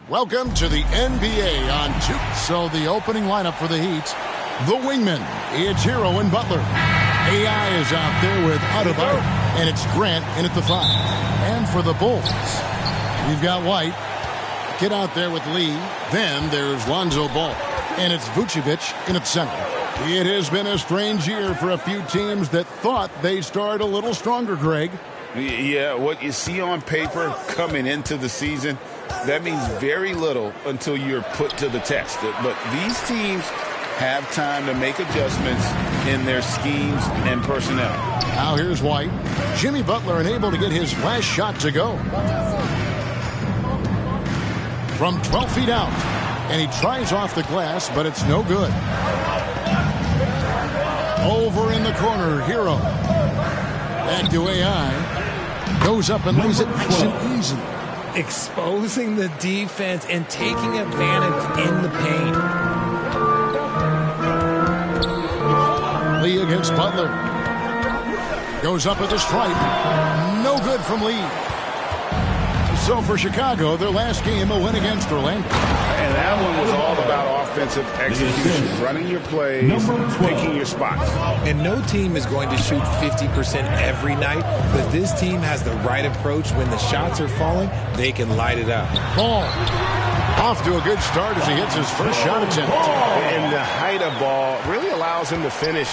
Welcome to the NBA on 2. So the opening lineup for the Heat, the wingman, it's Hero and Butler. AI is out there with Adebayo, and it's Grant in at the 5. And for the Bulls, we've got White. Get out there with Lee. Then there's Lonzo Ball, and it's Vucevic in at center. It has been a strange year for a few teams that thought they started a little stronger, Greg. Yeah, what you see on paper coming into the season, that means very little until you're put to the test. But these teams have time to make adjustments in their schemes and personnel. Now here's White. Jimmy Butler unable to get his last shot to go. From 12 feet out. And he tries off the glass, but it's no good. Over in the corner, Hero. Back to AI. Goes up and lays it nice and easy. Exposing the defense and taking advantage in the paint. Lee against Butler. Goes up at the stripe. No good from Lee. So for Chicago, their last game, a win against Orlando. And that one was all about offensive execution, running your plays, picking your spots. And no team is going to shoot 50% every night, but this team has the right approach. When the shots are falling, they can light it up. Ball. Off to a good start as he hits his first shot attempt. And the height of Ball really allows him to finish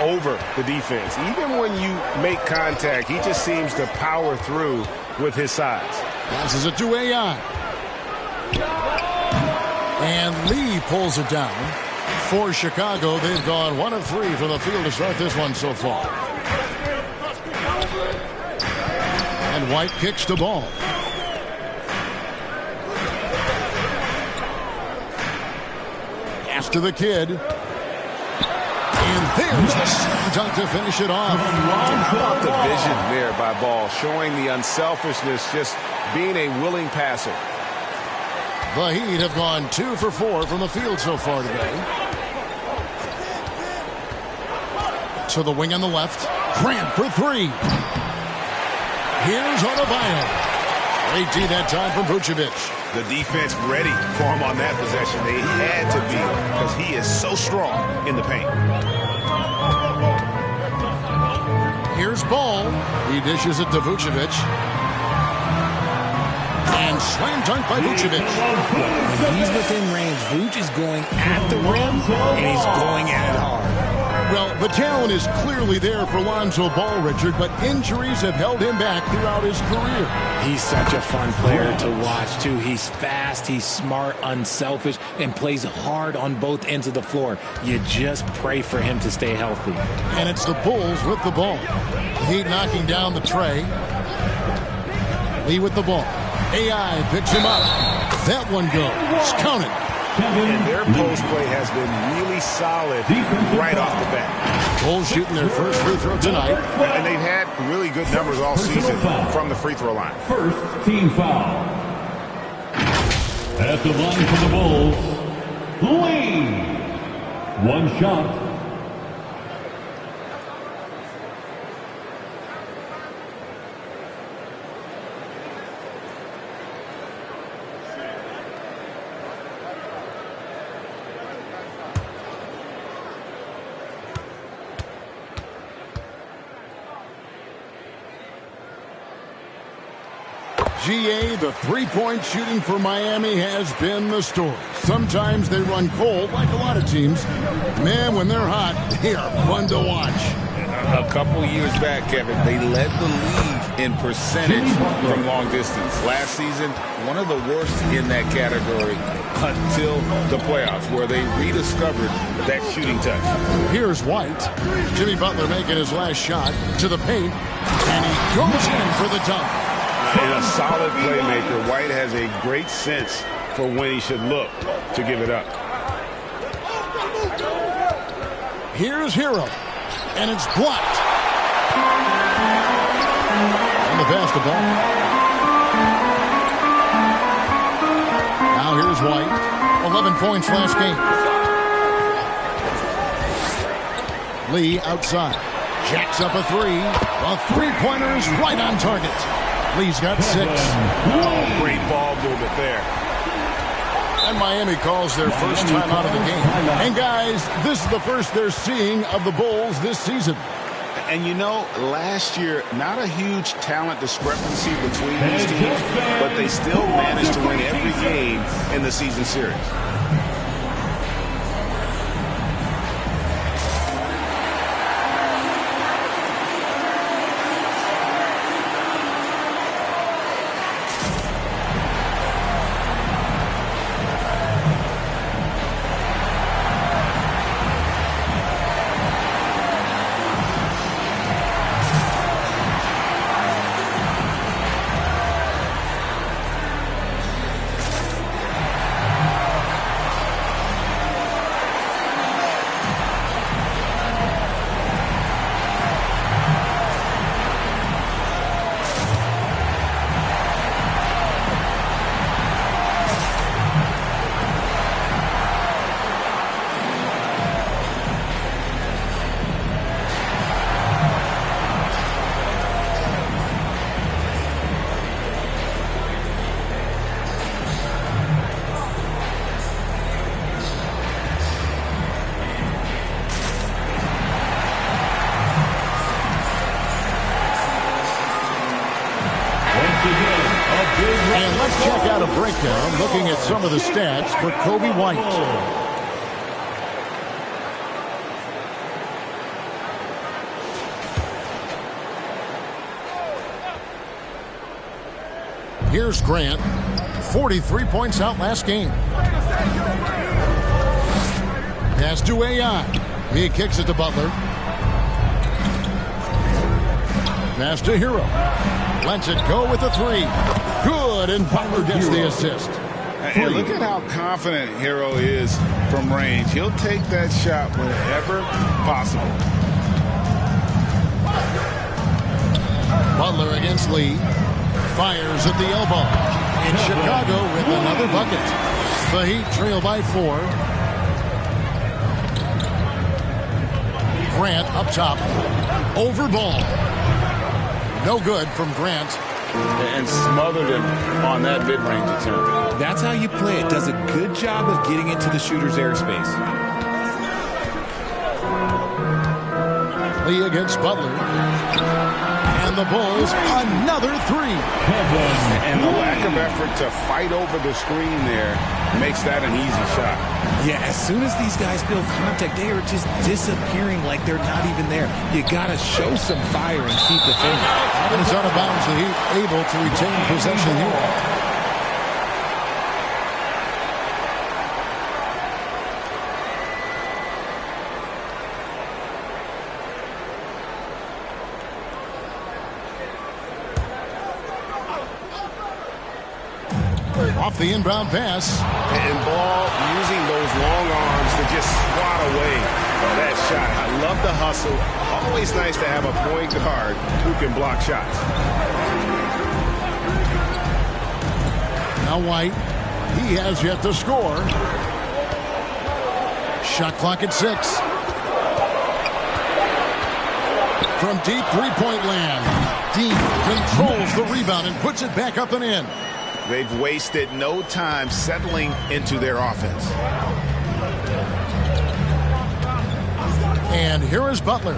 over the defense. Even when you make contact, he just seems to power through with his size. Passes it to AI. And Lee pulls it down. For Chicago, they've gone 1 of 3 from the field to start this one so far. And White kicks the ball. Pass to the kid. And there's the slam dunk to finish it off. How about the vision there by Ball, showing the unselfishness, just being a willing passer. The Heat have gone 2 for 4 from the field so far today. To the wing on the left. Grant for 3. Here's Adebayo. Great D that time from Vucevic. The defense ready for him on that possession. They had to be, because he is so strong in the paint. Here's Ball. He dishes it to Vucevic. And slam dunk by Vucevic. When he's within range, Vuce is going at the rim, and he's going at it hard. Well, the talent is clearly there for Lonzo Ball, Richard, but injuries have held him back throughout his career. He's such a fun player to watch, too. He's fast, he's smart, unselfish, and plays hard on both ends of the floor. You just pray for him to stay healthy. And it's the Bulls with the ball. The Heat knocking down the tray. Lee with the ball. AI picks him up. That one goes. Counted. And their post play has been really solid right off the bat. Bulls shooting their first free throw tonight. And they've had really good numbers all season from the free throw line. First team foul. At the line for the Bulls, Lee. 1 shot. GA, the three-point shooting for Miami has been the story. Sometimes they run cold, like a lot of teams. Man, when they're hot, they are fun to watch. A couple years back, Kevin, they led the league in percentage from long distance. Last season, one of the worst in that category until the playoffs, where they rediscovered that shooting touch. Here's White. Jimmy Butler making his last shot to the paint, and he goes in for the dunk. And a solid playmaker. White has a great sense for when he should look to give it up. Here's Hero, and it's blocked. And the basketball. Now here's White. 11 points last game. Lee outside. Jacks up a 3. The three-pointer is right on target. Lee's got 6. Oh, great ball movement there. And Miami calls their first time out of the game. And guys, this is the first they're seeing of the Bulls this season. And you know, last year, not a huge talent discrepancy between these teams, but they still managed to win every game in the season series. And let's check out a breakdown looking at some of the stats for Coby White. Here's Grant. 43 points out last game. Pass to AI. He kicks it to Butler. Pass to Hero. Lets it go with a three. Good, and Butler gets the assist. And look at how confident Hero is from range. He'll take that shot whenever possible. Butler against Lee. Fires at the elbow. In Chicago with another bucket. The Heat trail by 4. Grant up top. Over ball. No good from Grant. And smothered him on that mid-range attempt. That's how you play it. Does a good job of getting into the shooter's airspace. Lee against Butler. And the Bulls, another three. And the lack of effort to fight over the screen there makes that an easy shot. Yeah, as soon as these guys feel contact, they are just disappearing like they're not even there. You got to show some fire and keep defending. And it's out of bounds. The Heat able to retain possession here. Off the inbound pass. And Ball using those long arms to just swat away that shot. I love the hustle. Always nice to have a point guard who can block shots. Now White. He has yet to score. Shot clock at 6. From deep three-point land. Dean controls the rebound and puts it back up and in. They've wasted no time settling into their offense. And here is Butler,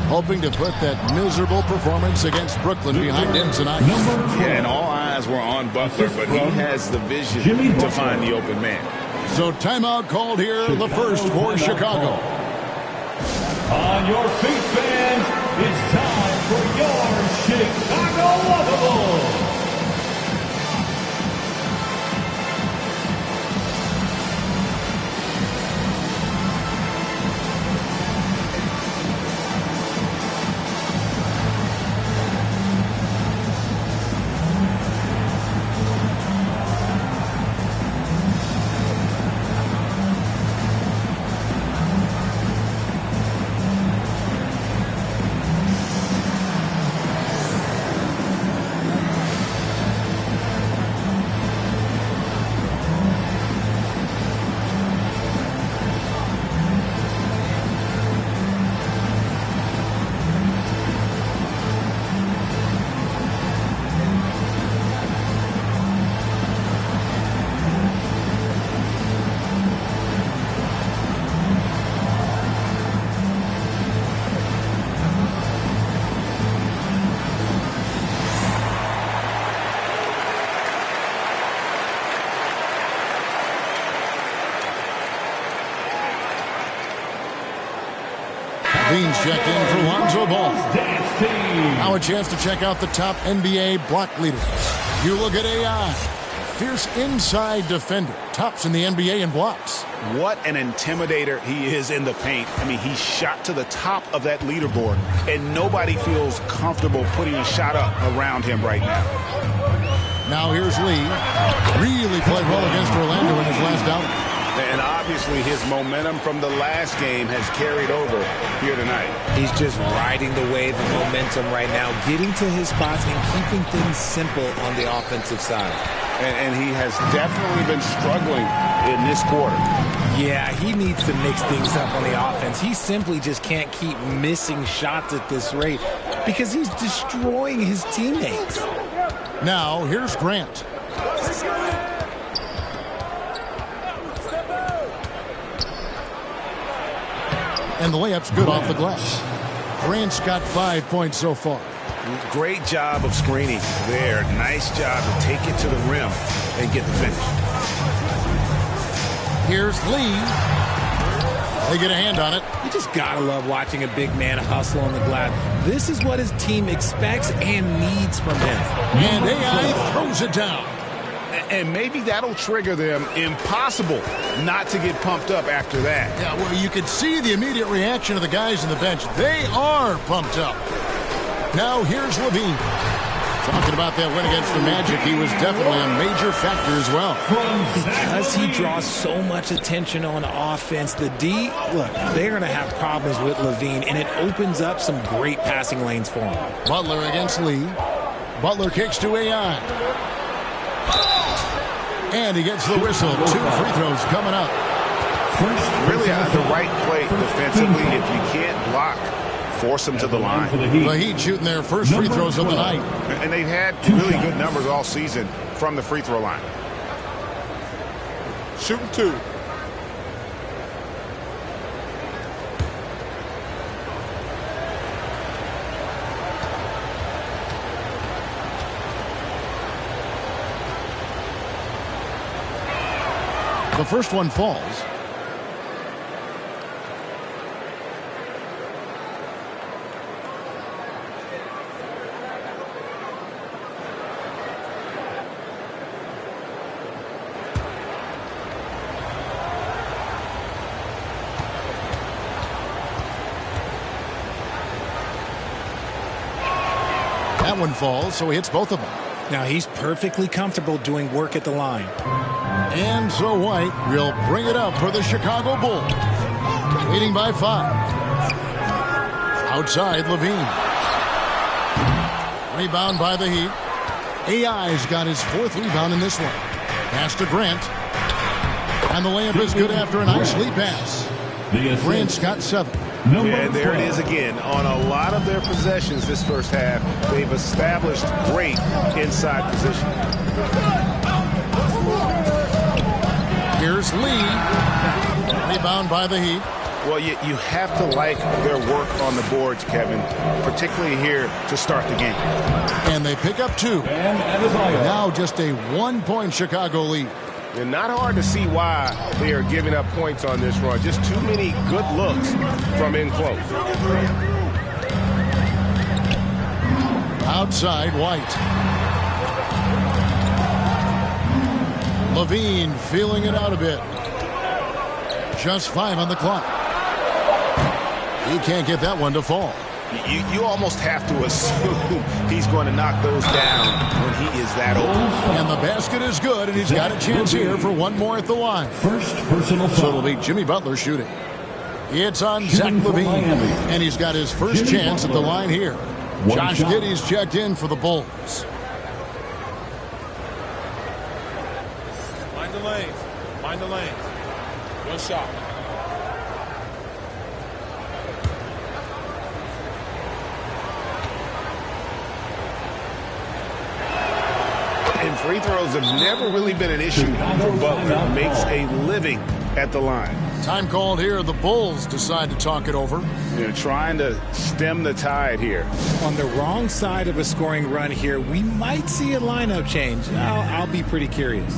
hoping to put that miserable performance against Brooklyn behind him tonight. Yeah, and all eyes were on Butler, but he has the vision to find the open man. So timeout called here, the first for Chicago. On your feet, fans, it's time for your Chicago Bulls. Levine's checked in for Lonzo Ball. Dance Team. Now a chance to check out the top NBA block leaders. You look at AI. Fierce inside defender. Tops in the NBA in blocks. What an intimidator he is in the paint. I mean, he's shot to the top of that leaderboard, and nobody feels comfortable putting a shot up around him right now. Now here's Lee. Really played well against Orlando in his last outing. And obviously his momentum from the last game has carried over here tonight. He's just riding the wave of momentum right now, getting to his spots and keeping things simple on the offensive side. And he has definitely been struggling in this quarter. Yeah, he needs to mix things up on the offense. He simply just can't keep missing shots at this rate because he's destroying his teammates. Now here's Grant. And the layup's good off the glass. Grant's got 5 points so far. Great job of screening there. Nice job to take it to the rim and get the finish. Here's Lee. They get a hand on it. You just gotta love watching a big man hustle on the glass. This is what his team expects and needs from him. And AI throws it down. And maybe that'll trigger them. Impossible not to get pumped up after that. Yeah, well, you could see the immediate reaction of the guys on the bench. They are pumped up. Now here's Levine. Talking about that win against the Magic, he was definitely a major factor as well. Because he draws so much attention on offense, the D, look, they're going to have problems with Levine, and it opens up some great passing lanes for him. Butler against Lee. Butler kicks to AI. And he gets the whistle. 2 free throws coming up. Really at the right play defensively. If you can't block, force them to the line. The Heat shooting their first free throws of the night. And they've had really good numbers all season from the free throw line. Shooting 2. The first one falls. That one falls, so he hits both of them. Now he's perfectly comfortable doing work at the line. And so White will bring it up for the Chicago Bulls. Leading by 5. Outside, Levine. Rebound by the Heat. AI's got his 4th rebound in this one. Pass to Grant. And the layup is good after a nice lead pass. Grant's got 7. And there it is again. On a lot of their possessions this first half, they've established great inside position. Here's Lee. Rebound by the Heat. Well, you have to like their work on the boards, Kevin, particularly here to start the game. And they pick up 2. Now just a 1-point Chicago lead. And not hard to see why they are giving up points on this run. Just too many good looks from in close. Outside, White. Levine feeling it out a bit. Just 5 on the clock. He can't get that one to fall. You almost have to assume he's going to knock those down when he is that open. And the basket is good, and he's got a chance here for one more at the line. First personal foul. So it'll be Jimmy Butler shooting. It's on Zach Levine, and he's got his first chance at the line here. Josh Giddey's checked in for the Bulls. Mind the lanes. Mind the lanes. One shot. And free throws have never really been an issue for Butler. Makes a living at the line. Time called here. The Bulls decide to talk it over. They're trying to stem the tide here. On the wrong side of a scoring run here, we might see a lineup change. I'll be pretty curious.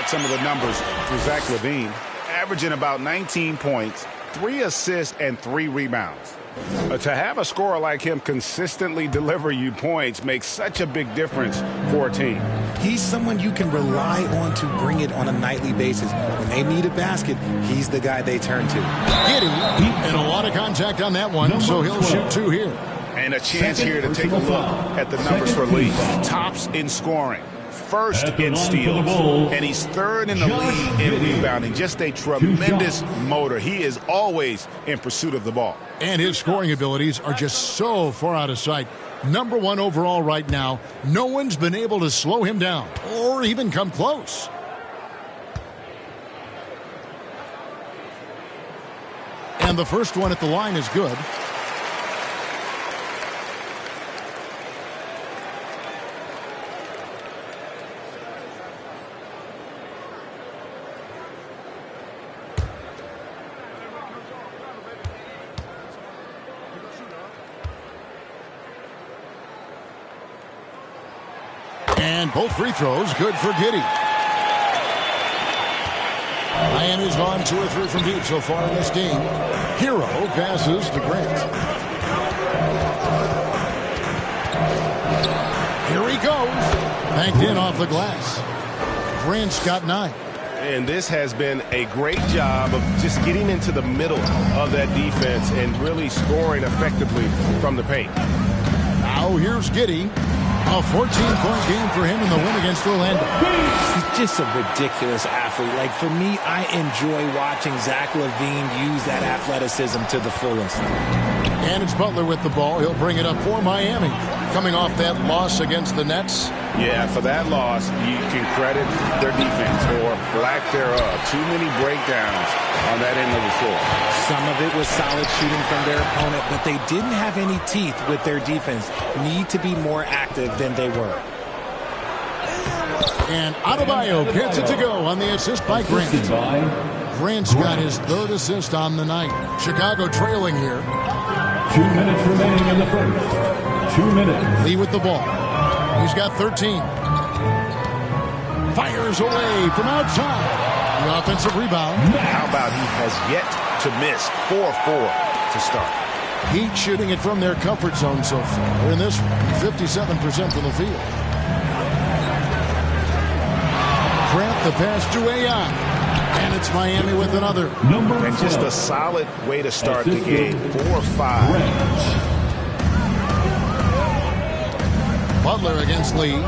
out some of the numbers for Zach LaVine. Averaging about 19 points, 3 assists, and 3 rebounds. To have a scorer like him consistently deliver you points makes such a big difference for a team. He's someone you can rely on to bring it on a nightly basis. When they need a basket, he's the guy they turn to. Giddey, and a lot of contact on that one, so he'll shoot 2 here. And a chance here to take a look at the numbers for Lee. Tops in scoring, first in steals, and he's third in the league in rebounding. Just a tremendous motor. He is always in pursuit of the ball. And his scoring abilities are just so far out of sight. Number 1 overall right now. No one's been able to slow him down or even come close. And the first one at the line is good. And both free throws good for Giddey. Miami's gone 2 or 3 from deep so far in this game. Hero passes to Grant. Here he goes. Banked in off the glass. Grant's got 9. And this has been a great job of just getting into the middle of that defense and really scoring effectively from the paint. Now here's Giddey. A 14-point game for him in the win against Orlando. He's just a ridiculous athlete. Like, for me, I enjoy watching Zach LaVine use that athleticism to the fullest. And it's Butler with the ball. He'll bring it up for Miami. Coming off that loss against the Nets. Yeah, for that loss, you can credit their defense or lack thereof. Too many breakdowns on that end of the floor. Some of it was solid shooting from their opponent, but they didn't have any teeth with their defense. Need to be more active than they were. And Adebayo gets it to go on the assist by Grant. Grant's got his 3rd assist on the night. Chicago trailing here. 2 minutes remaining in the first. 2 minutes. Lee with the ball. He's got 13. Fires away from outside. The offensive rebound. How about he has yet to miss 4-4 to start. Heat shooting it from their comfort zone so far. In this one, 57% from the field. Grant the pass to AI. And it's Miami with another. And just a solid way to start the game. 4-5. Butler against Lee.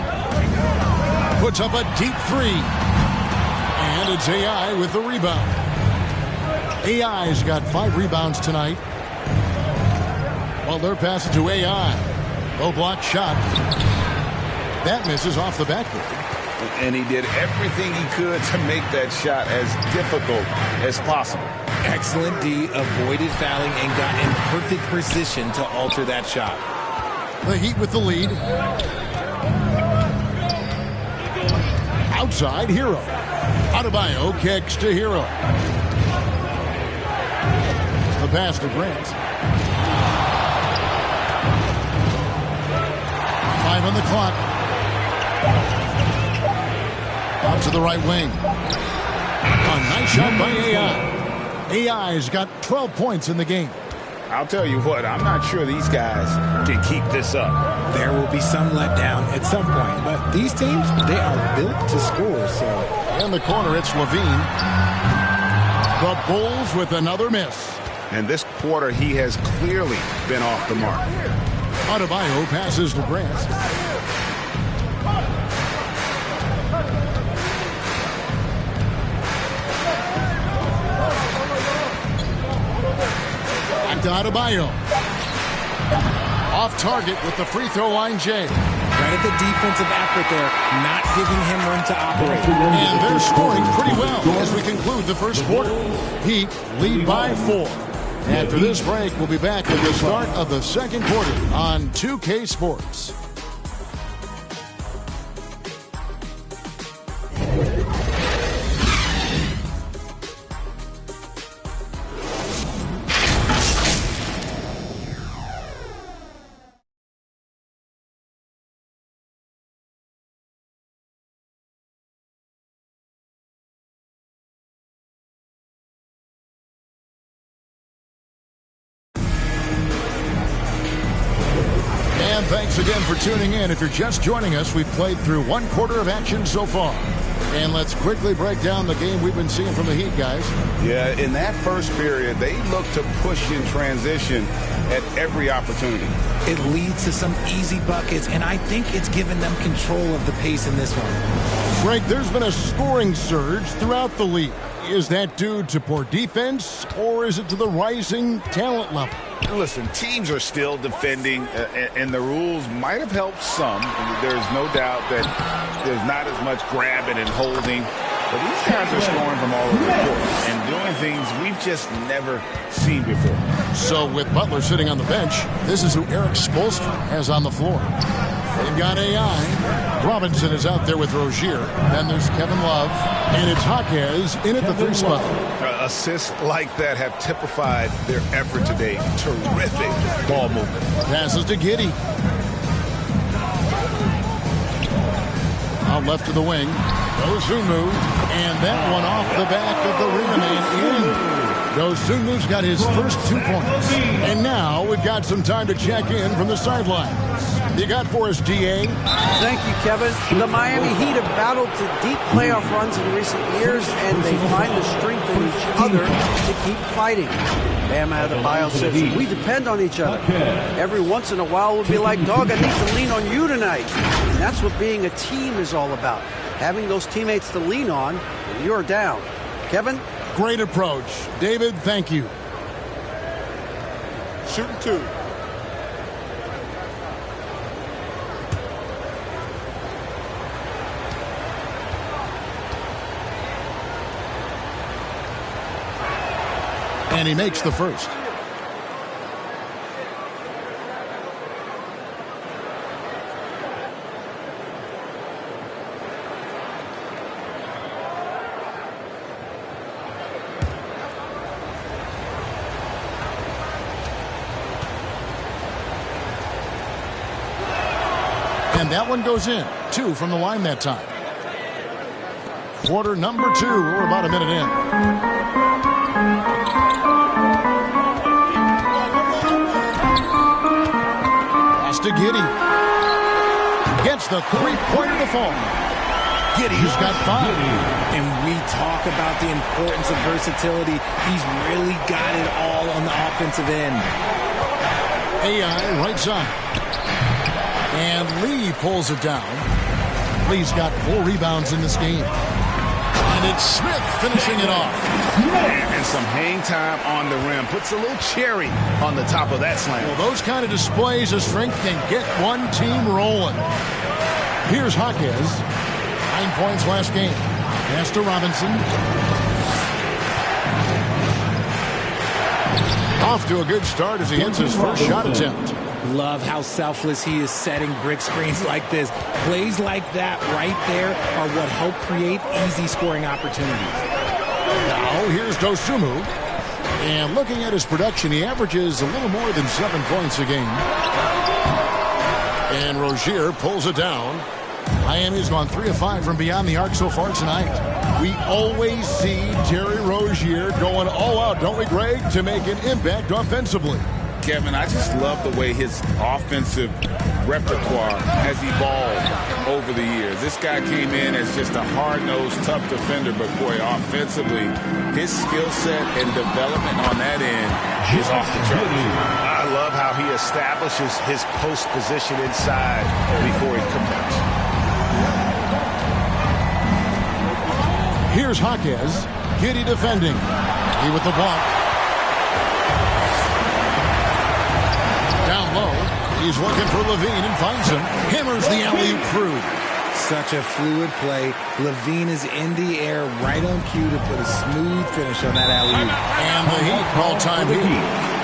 Puts up a deep 3. And it's AI with the rebound. AI's got 5 rebounds tonight. Butler passes to AI. Low block shot. That misses off the backboard. And he did everything he could to make that shot as difficult as possible. Excellent D, avoided fouling, and got in perfect position to alter that shot. The Heat with the lead. Outside, Hero. Adebayo kicks to Hero. The pass to Grant. 5 on the clock. Out to the right wing. A nice shot by AI. AI's got 12 points in the game. I'll tell you what, I'm not sure these guys can keep this up. There will be some letdown at some point, but these teams, they are built to score. So in the corner, it's LaVine. The Bulls with another miss. And this quarter, he has clearly been off the mark. Adebayo passes to Grant. Back to Adebayo. Off target with the free throw line, Jay. Credit the defensive effort there, not giving him room to operate. And they're scoring pretty well as we conclude the first quarter. Heat lead by 4. After this break, we'll be back at the start of the second quarter on 2K Sports. And thanks again for tuning in. If you're just joining us, we've played through one quarter of action so far. And let's quickly break down the game we've been seeing from the Heat, guys. Yeah, in that first period, they looked to push in transition at every opportunity. It leads to some easy buckets, and I think it's given them control of the pace in this one. Frank, there's been a scoring surge throughout the league. Is that due to poor defense, or is it to the rising talent level? Listen, teams are still defending, and the rules might have helped some. There's no doubt that there's not as much grabbing and holding. But these guys are scoring from all over the court and doing things we've just never seen before. So with Butler sitting on the bench, this is who Eric Spoelstra has on the floor. They've got AI. Robinson is out there with Rozier. Then there's Kevin Love. And it's Jaquez in at the 3 spot. Assists like that have typified their effort today. Terrific ball movement. Passes to Giddey. Out left to the wing. Dosunmu. And that one off the back of the rim and in. Dosunmu's got his first 2 points. And now we've got some time to check in from the sidelines. You got for us, DA? Thank you, Kevin. The Miami Heat have battled to deep playoff runs in recent years, and they find the strength in each other to keep fighting. Bam Adebayo says, we depend on each other. Every once in a while, we'll be like, dog, I need to lean on you tonight. And that's what being a team is all about. Having those teammates to lean on when you're down. Kevin? Great approach. David, thank you. Shooting 2. And he makes the first. And that one goes in. 2 from the line that time. Quarter number 2. We're about a minute in. Pass to Giddey. Gets the 3-pointer to fall. Giddey's got 5. And we talk about the importance of versatility. He's really got it all on the offensive end. AI right side. And Lee pulls it down. Lee's got 4 rebounds in this game. And it's Smith finishing it off. And some hang time on the rim. Puts a little cherry on the top of that slam. Well, those kind of displays of strength can get one team rolling. Here's Jaquez. 9 points last game. Pass to Robinson. Off to a good start as he hits his first shot attempt. Love how selfless he is setting brick screens like this. Plays like that right there are what help create easy scoring opportunities. Now here's Dosunmu. And looking at his production, he averages a little more than 7 points a game. And Rozier pulls it down. Miami's gone 3 of 5 from beyond the arc so far tonight. We always see Terry Rozier going all out, don't we, Greg, to make an impact offensively. Kevin, I just love the way his offensive repertoire has evolved over the years. This guy came in as just a hard-nosed, tough defender, but boy, offensively, his skill set and development on that end is off the charts. I love how he establishes his post position inside before he commits. Here's Jaquez. Giddey defending. He with the block. Down low. He's looking for Levine and finds him. Hammers the alley-oop through. Such a fluid play. Levine is in the air right on cue to put a smooth finish on that alley-oop. And the Heat all-time Heat.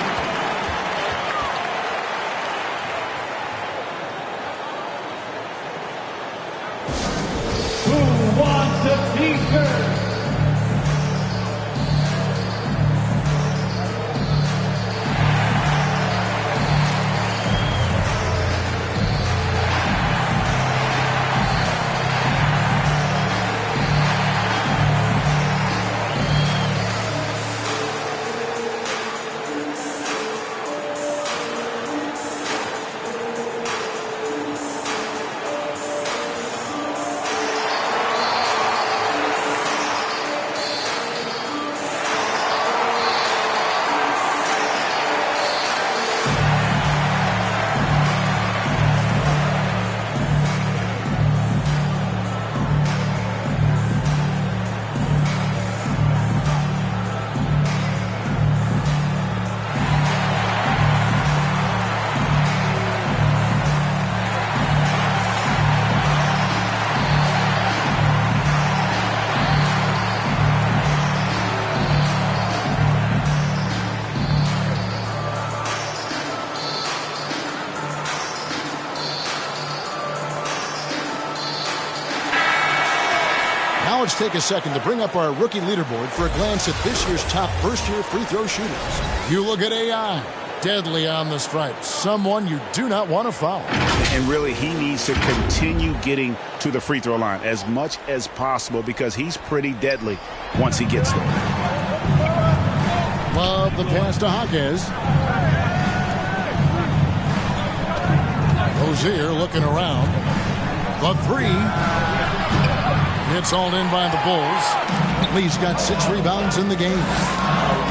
Let's take a second to bring up our rookie leaderboard for a glance at this year's top first-year free throw shooters. You look at AI. Deadly on the stripe. Someone you do not want to foul. And really, he needs to continue getting to the free throw line as much as possible because he's pretty deadly once he gets there. Love the pass to Jaquez. Rozier looking around. The three. It's all in by the Bulls. Lee's got 6 rebounds in the game.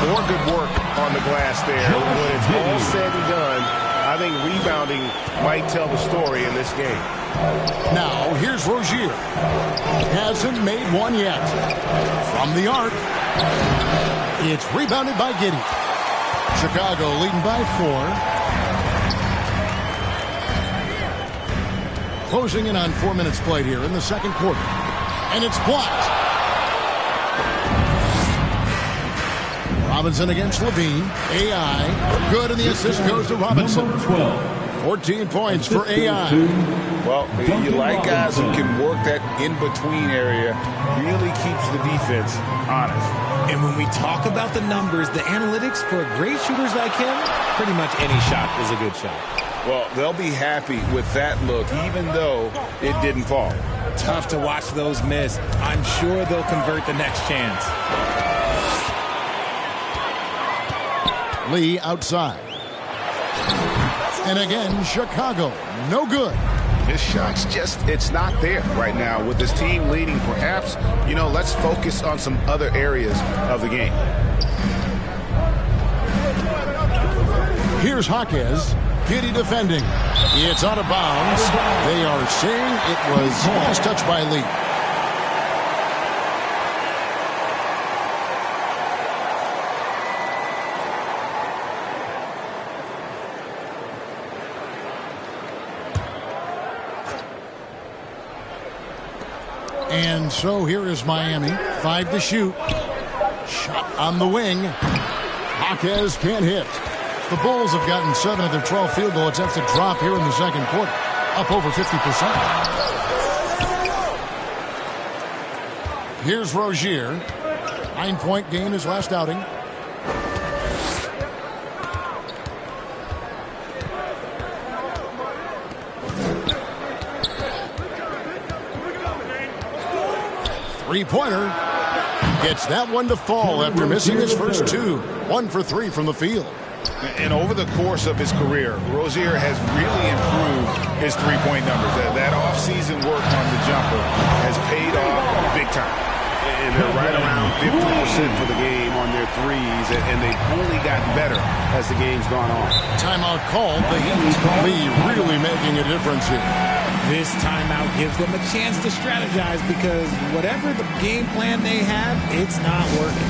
More good work on the glass there. When it's all said and done, I think rebounding might tell the story in this game. Now, here's Rozier. Hasn't made one yet. From the arc. It's rebounded by Giddey. Chicago leading by 4. Closing in on 4 minutes played here in the second quarter. And it's blocked. Robinson against Levine. AI. Good, and the assist goes to Robinson. 14 points for AI. Well, you like guys who can work that in-between area. Really keeps the defense honest. And when we talk about the numbers, the analytics for great shooters like him, pretty much any shot is a good shot. Well, they'll be happy with that look, even though it didn't fall. Tough to watch those miss. I'm sure they'll convert the next chance. Lee outside. And again, Chicago. No good. His shot's just, it's not there right now. With his team leading, perhaps, let's focus on some other areas of the game. Here's Jaquez. Giddey defending. It's out of bounds. They are saying it was last touched by Lee. And so here is Miami. 5 to shoot. Shot on the wing. Jaquez can't hit. The Bulls have gotten 7 of their 12 field goal attempts to drop here in the second quarter. Up over 50%. Here's Rozier. 9-point game his last outing. Three-pointer. Gets that one to fall after missing his first 2. 1 for 3 from the field. And over the course of his career, Rozier has really improved his three-point numbers. That off-season work on the jumper has paid off big time. And they're right around 50% for the game on their threes, and they've only gotten better as the game's gone on. Timeout called. The Heat. Lee really making a difference here. This timeout gives them a chance to strategize because whatever the game plan they have, it's not working.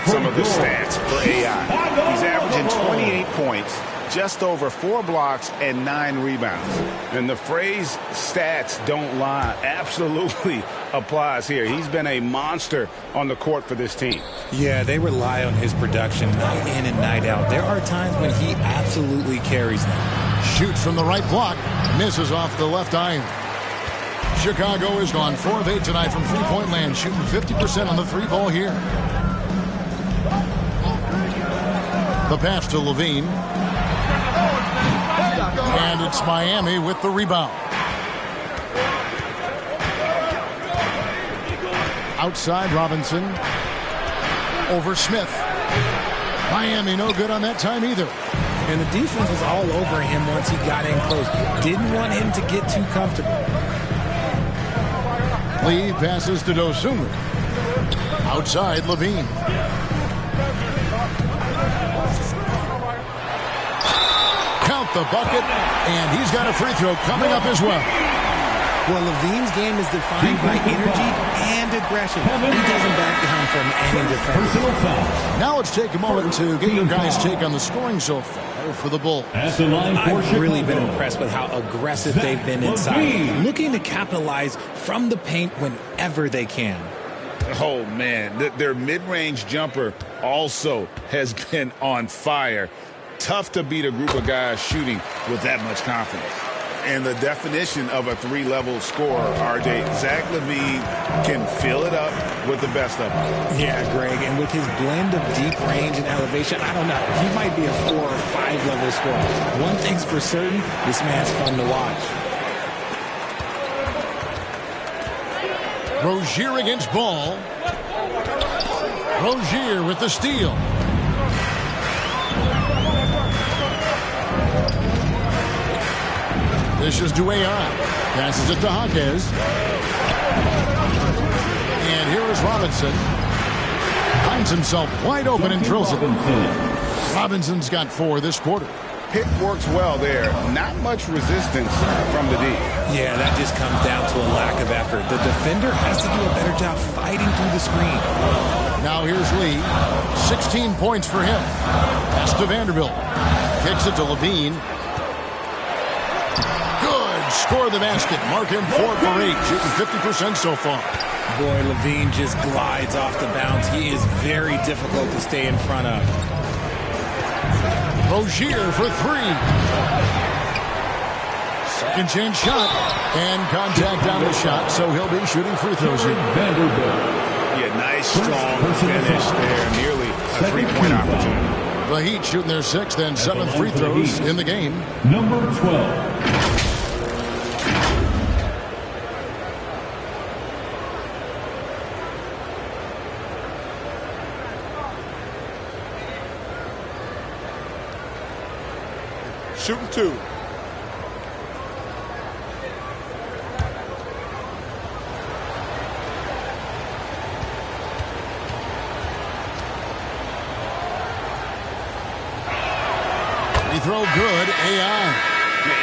Some of the stats for AI. He's averaging 28 points, just over 4 blocks, and 9 rebounds. And the phrase stats don't lie absolutely applies here. He's been a monster on the court for this team. Yeah, they rely on his production night in and night out. There are times when he absolutely carries them. Shoots from the right block. Misses off the left iron. Chicago has gone 4 of 8 tonight from three-point land, shooting 50% on the three ball here. The pass to Levine. And it's Miami with the rebound. Outside Robinson. Over Smith. Miami no good on that time either. And the defense was all over him once he got in close. Didn't want him to get too comfortable. Lee passes to Dosunmu. Outside Levine. Count the bucket, and he's got a free throw coming up as well. Well, Levine's game is defined by energy and aggression. He doesn't back down from any defense. Now let's take a moment to get your guys' take on the scoring so far for the Bulls. I've really been impressed with how aggressive they've been inside, looking to capitalize from the paint whenever they can. Oh, man, their mid-range jumper also has been on fire. Tough to beat a group of guys shooting with that much confidence. And the definition of a three-level scorer, RJ, Zach LaVine can fill it up with the best of them. Yeah, Greg, and with his blend of deep range and elevation, I don't know. He might be a 4 or 5 level scorer. One thing's for certain, this man's fun to watch. Rozier against Ball. Rozier with the steal. This is Dueyan. Passes it to Hawkes. And here is Robinson. Finds himself wide open and drills it. Robinson's got 4 this quarter. Pick works well there. Not much resistance from the D. Yeah, that just comes down to a lack of effort. The defender has to do a better job fighting through the screen. Now here's Lee. 16 points for him. Pass to Vanderbilt. Kicks it to Levine. Score the basket. Mark him 4 for 8. Shooting 50% so far. Boy, Levine just glides off the bounce. He is very difficult to stay in front of. Rozier for 3. Second chance shot. And contact on the shot, so he'll be shooting free throws here. Yeah, nice, strong finish there. Nearly a three-point opportunity. The Heat shooting their 6th and 7th free throws in the game. Number 12. Shooting 2. Free throw good. AI.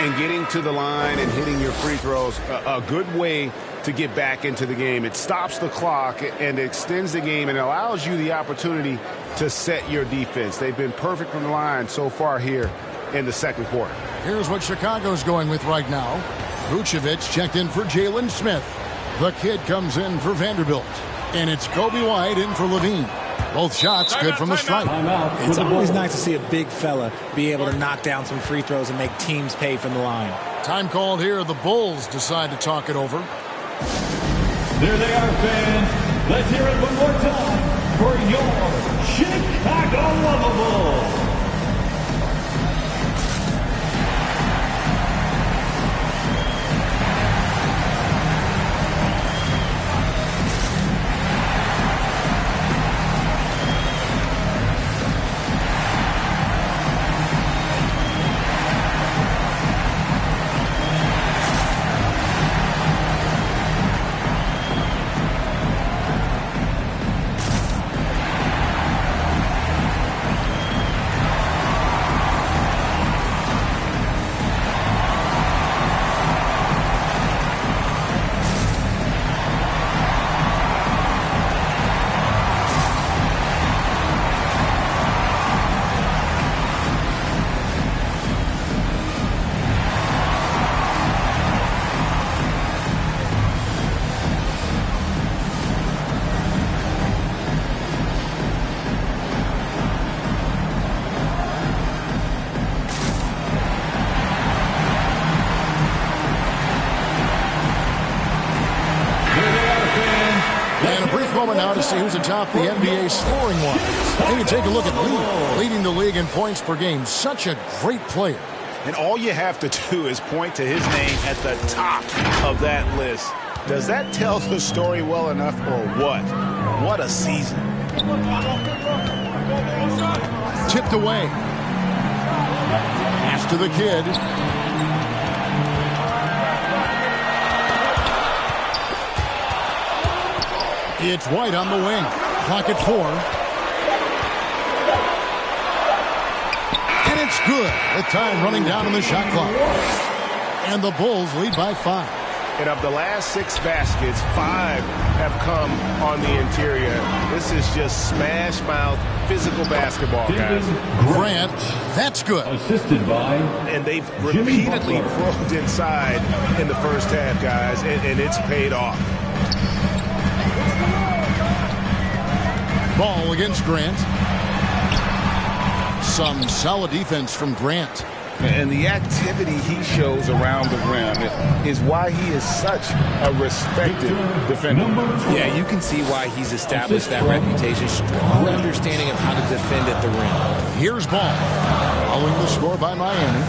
And getting to the line and hitting your free throws, a good way to get back into the game. It stops the clock and extends the game and allows you the opportunity to set your defense. They've been perfect from the line so far here in the second quarter. Here's what Chicago's going with right now. Vucevic checked in for Jalen Smith. The kid comes in for Vanderbilt. And it's Kobe White in for Levine. Both shots good from the stripe. It's always nice to see a big fella be able to knock down some free throws and make teams pay from the line. Time called here. The Bulls decide to talk it over. There they are, fans. Let's hear it one more time for your Chicago Bulls. now to see who's atop the NBA scoring wise. And you take a look at leading the league in points per game. Such a great player. And all you have to do is point to his name at the top of that list. Does that tell the story well enough or what? What a season. Tipped away. Pass to the kid. It's White on the wing. Clock at 4. And it's good. With time running down on the shot clock. And the Bulls lead by 5. And of the last 6 baskets, 5 have come on the interior. This is just smash mouth, physical basketball, guys. Grant, that's good. Assisted by. And they've repeatedly probed inside in the first half, guys, and it's paid off. Ball against Grant. Some solid defense from Grant. And the activity he shows around the rim is why he is such a respected defender. Yeah, you can see why he's established that reputation. Strong understanding of how to defend at the rim. Here's Ball. Following the score by Miami.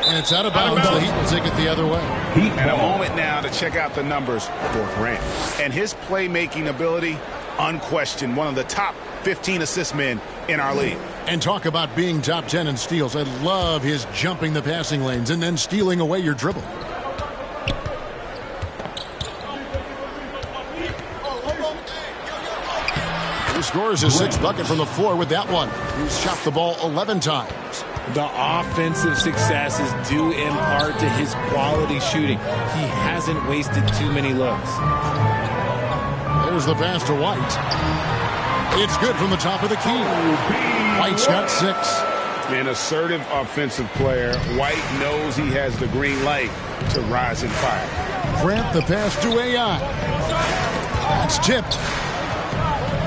And it's out of bounds. The Heat will take it the other way. And a moment now to check out the numbers for Grant. And his playmaking ability, unquestioned, one of the top 15 assist men in our league. And talk about being top 10 in steals. I love his jumping the passing lanes and then stealing away your dribble. He scores his 6th bucket from the floor with that one. He's shot the ball 11 times. The offensive success is due in part to his quality shooting. He hasn't wasted too many looks. There's the pass to White. It's good from the top of the key. White's got 6. An assertive offensive player. White knows he has the green light to rise and fire. Grant the pass to AI. That's tipped.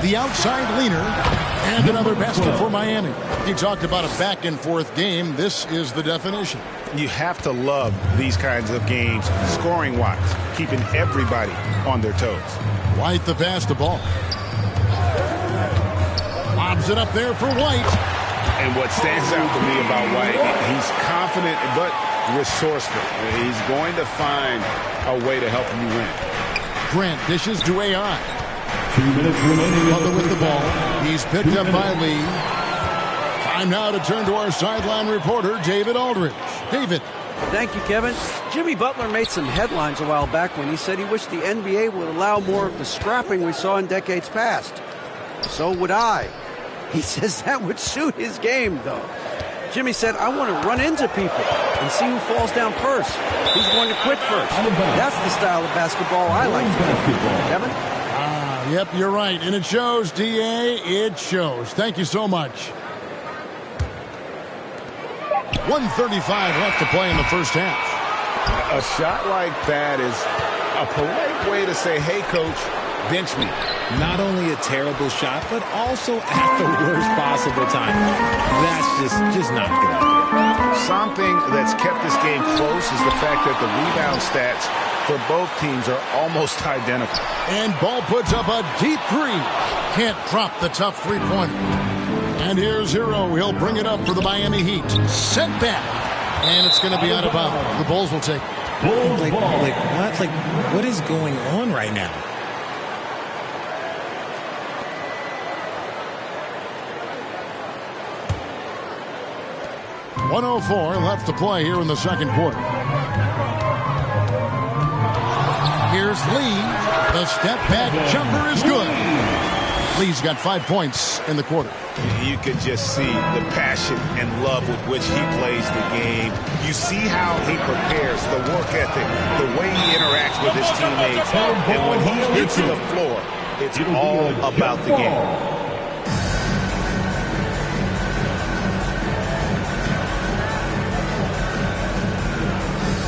The outside leaner. And another basket for Miami. You talked about a back-and-forth game. This is the definition. You have to love these kinds of games, scoring-wise, keeping everybody on their toes. White the pass to Ball. Lobs it up there for White. And what stands out to me about White, he's confident but resourceful. He's going to find a way to help you win. Grant dishes to AI. 2 minutes remaining. Butler with the ball. He's picked up by Lee. Time now to turn to our sideline reporter, David Aldridge. David. Thank you, Kevin. Jimmy Butler made some headlines a while back when he said he wished the NBA would allow more of the scrapping we saw in decades past. So would I. He says that would suit his game, though. Jimmy said, I want to run into people and see who falls down first. Who's going to quit first. That's the style of basketball I like to play. Kevin? Yep, you're right. And it shows, D.A. It shows. Thank you so much. 1:35 left to play in the first half. A shot like that is a polite way to say, hey, coach, bench me. Not only a terrible shot, but also at the worst possible time. That's just not a good idea. Something that's kept this game close is the fact that the rebound stats for both teams are almost identical. And Ball puts up a deep 3. Can't drop the tough three-pointer. And here's Hero. He'll bring it up for the Miami Heat. Sent back. And it's going to be out of bounds. The Bulls will take it. What is going on right now? .104 left to play here in the second quarter. Here's Lee. The step back jumper is good. Lee's got 5 points in the quarter. You could just see the passion and love with which he plays the game. You see how he prepares, the work ethic, the way he interacts with his teammates. And when he gets to the floor, it's all about the game.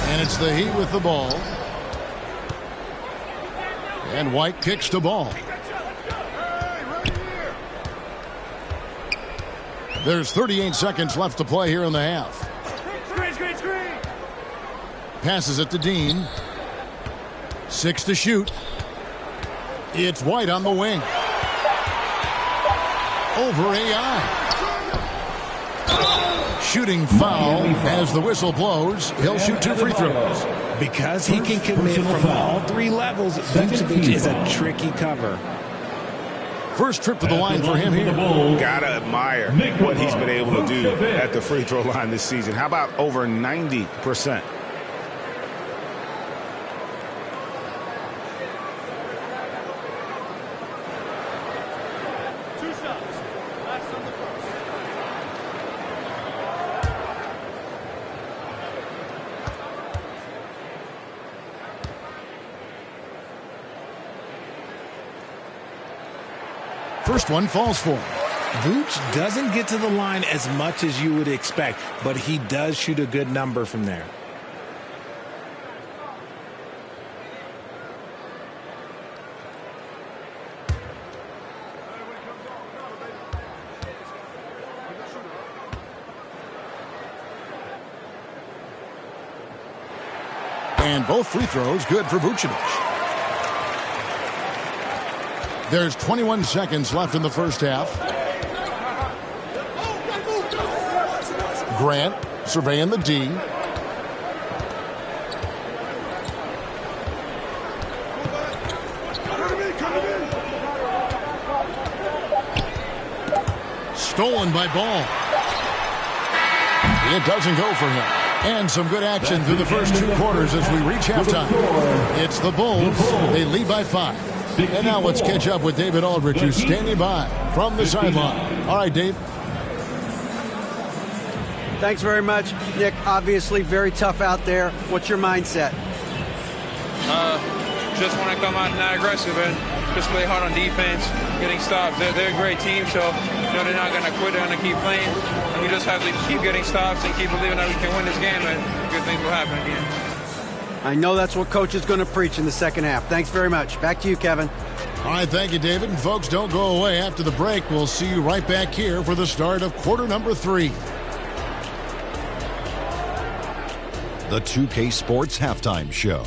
And it's the Heat with the ball. And White kicks the ball. There's 38 seconds left to play here in the half. Screen. Passes it to Dean. 6 to shoot. It's White on the wing. Over AI. Shooting foul as the whistle blows. He'll shoot 2 free throws. Because he can commit from all 3 levels, Vucevic is a tricky cover. First trip to the line for him here. Gotta admire what he's been able to do at the free throw line this season. How about over 90%? First one falls for him. Vooch doesn't get to the line as much as you would expect, but he does shoot a good number from there. And both free throws good for Vucevic. There's 21 seconds left in the first half. Grant surveying the D. Stolen by Ball. It doesn't go for him. And some good action through the first 2 quarters as we reach halftime. It's the Bulls. They lead by 5. And now let's catch up with David Aldridge, who's standing by from the sideline. All right, Dave. Thanks very much, Nick. Obviously very tough out there. What's your mindset? Just want to come out and not aggressive and just play hard on defense, getting stops. They're a great team, so they're not going to quit. They're going to keep playing. And we just have to keep getting stops and keep believing that we can win this game, and good things will happen again. I know that's what Coach is going to preach in the second half. Thanks very much. Back to you, Kevin. All right, thank you, David. And folks, don't go away. After the break, we'll see you right back here for the start of quarter number 3. The 2K Sports Halftime Show.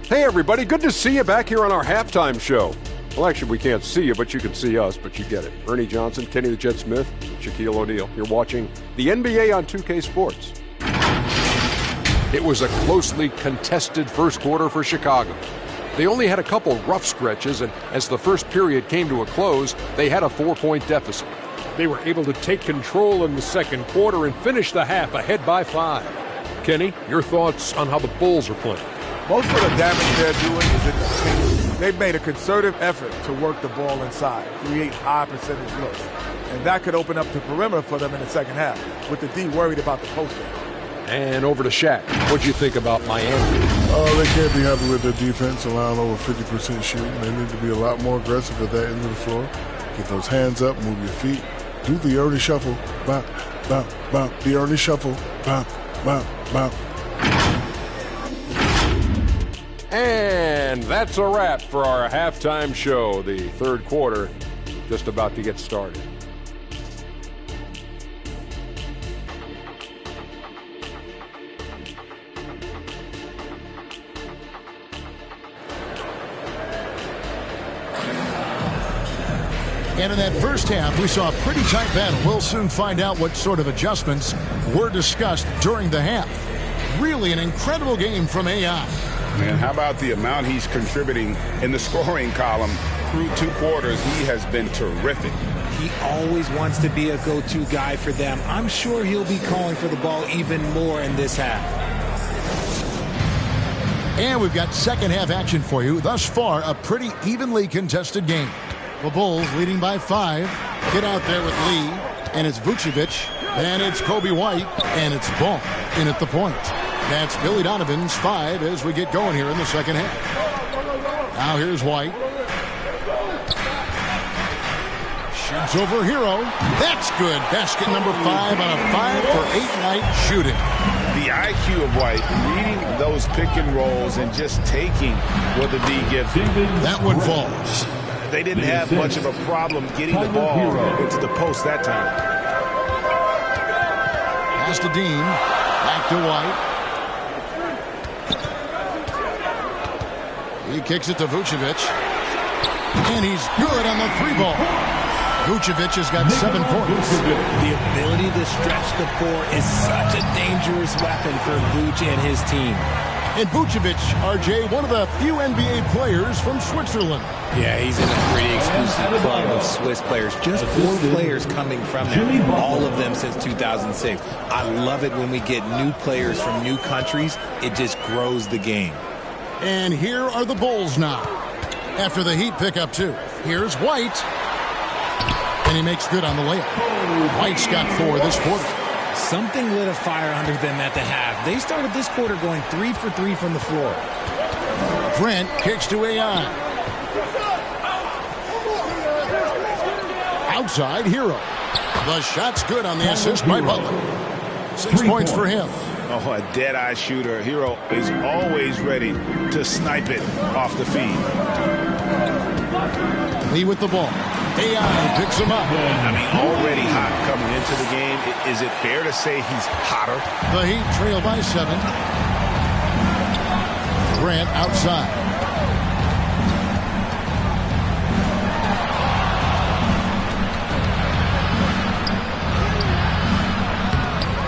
Hey, everybody. Good to see you back here on our halftime show. Well, actually, we can't see you, but you can see us, but you get it. Ernie Johnson, Kenny the Jet Smith, Shaquille O'Neal. You're watching the NBA on 2K Sports. It was a closely contested first quarter for Chicago. They only had a couple rough stretches, and as the first period came to a close, they had a 4-point deficit. They were able to take control in the second quarter and finish the half ahead by 5. Kenny, your thoughts on how the Bulls are playing? Most of the damage they're doing is in the paint. They've made a concerted effort to work the ball inside, create high percentage looks. And that could open up the perimeter for them in the second half, with the D worried about the post game. And over to Shaq. What'd you think about Miami? They can't be happy with their defense, allowing over 50% shooting. They need to be a lot more aggressive at that end of the floor. Get those hands up, move your feet. Do the Ernie shuffle. Bop, bop, bop. The Ernie shuffle. Bop, bop, bop. And that's a wrap for our halftime show. The third quarter just about to get started. And in that first half, we saw a pretty tight battle. We'll soon find out what sort of adjustments were discussed during the half. Really an incredible game from AI. Man, how about the amount he's contributing in the scoring column through 2 quarters? He has been terrific. He always wants to be a go-to guy for them. I'm sure he'll be calling for the ball even more in this half. And we've got second half action for you. Thus far, a pretty evenly contested game. The Bulls leading by 5. Get out there with Lee, and it's Vucevic, and it's Kobe White, and it's Ball in at the point. That's Billy Donovan's 5 as we get going here in the second half. Now here's White. Shoots over Hero. That's good. Basket number 5 on a 5-for-8 night shooting. The IQ of White, reading those pick and rolls and just taking what the D gives him. That one falls. They didn't have much of a problem getting the ball into the post that time. Pass to Dean. Back to White. He kicks it to Vucevic. And he's good on the 3-ball. Vucevic has got 7 points. The ability to stretch the floor is such a dangerous weapon for Vuce and his team. And Vucevic, RJ, one of the few NBA players from Switzerland. Yeah, he's in a pretty exclusive club of Swiss players. Just 4 players coming from there, all of them since 2006. I love it when we get new players from new countries. It just grows the game. And here are the Bulls now. After the Heat pick up 2. Here's White. And he makes good on the layup. White's got 4 this quarter. Something lit a fire under them at the half. They started this quarter going 3 for 3 from the floor. Grant kicks to AI. Outside, Hero. The shot's good on the assist by Butler. 6 points for him. Oh, a dead-eye shooter. Hero is always ready to snipe it off the feed. Lee with the ball. AI picks him up. I mean, already hot coming into the game. Is it fair to say he's hotter? The Heat trail by 7. Grant outside.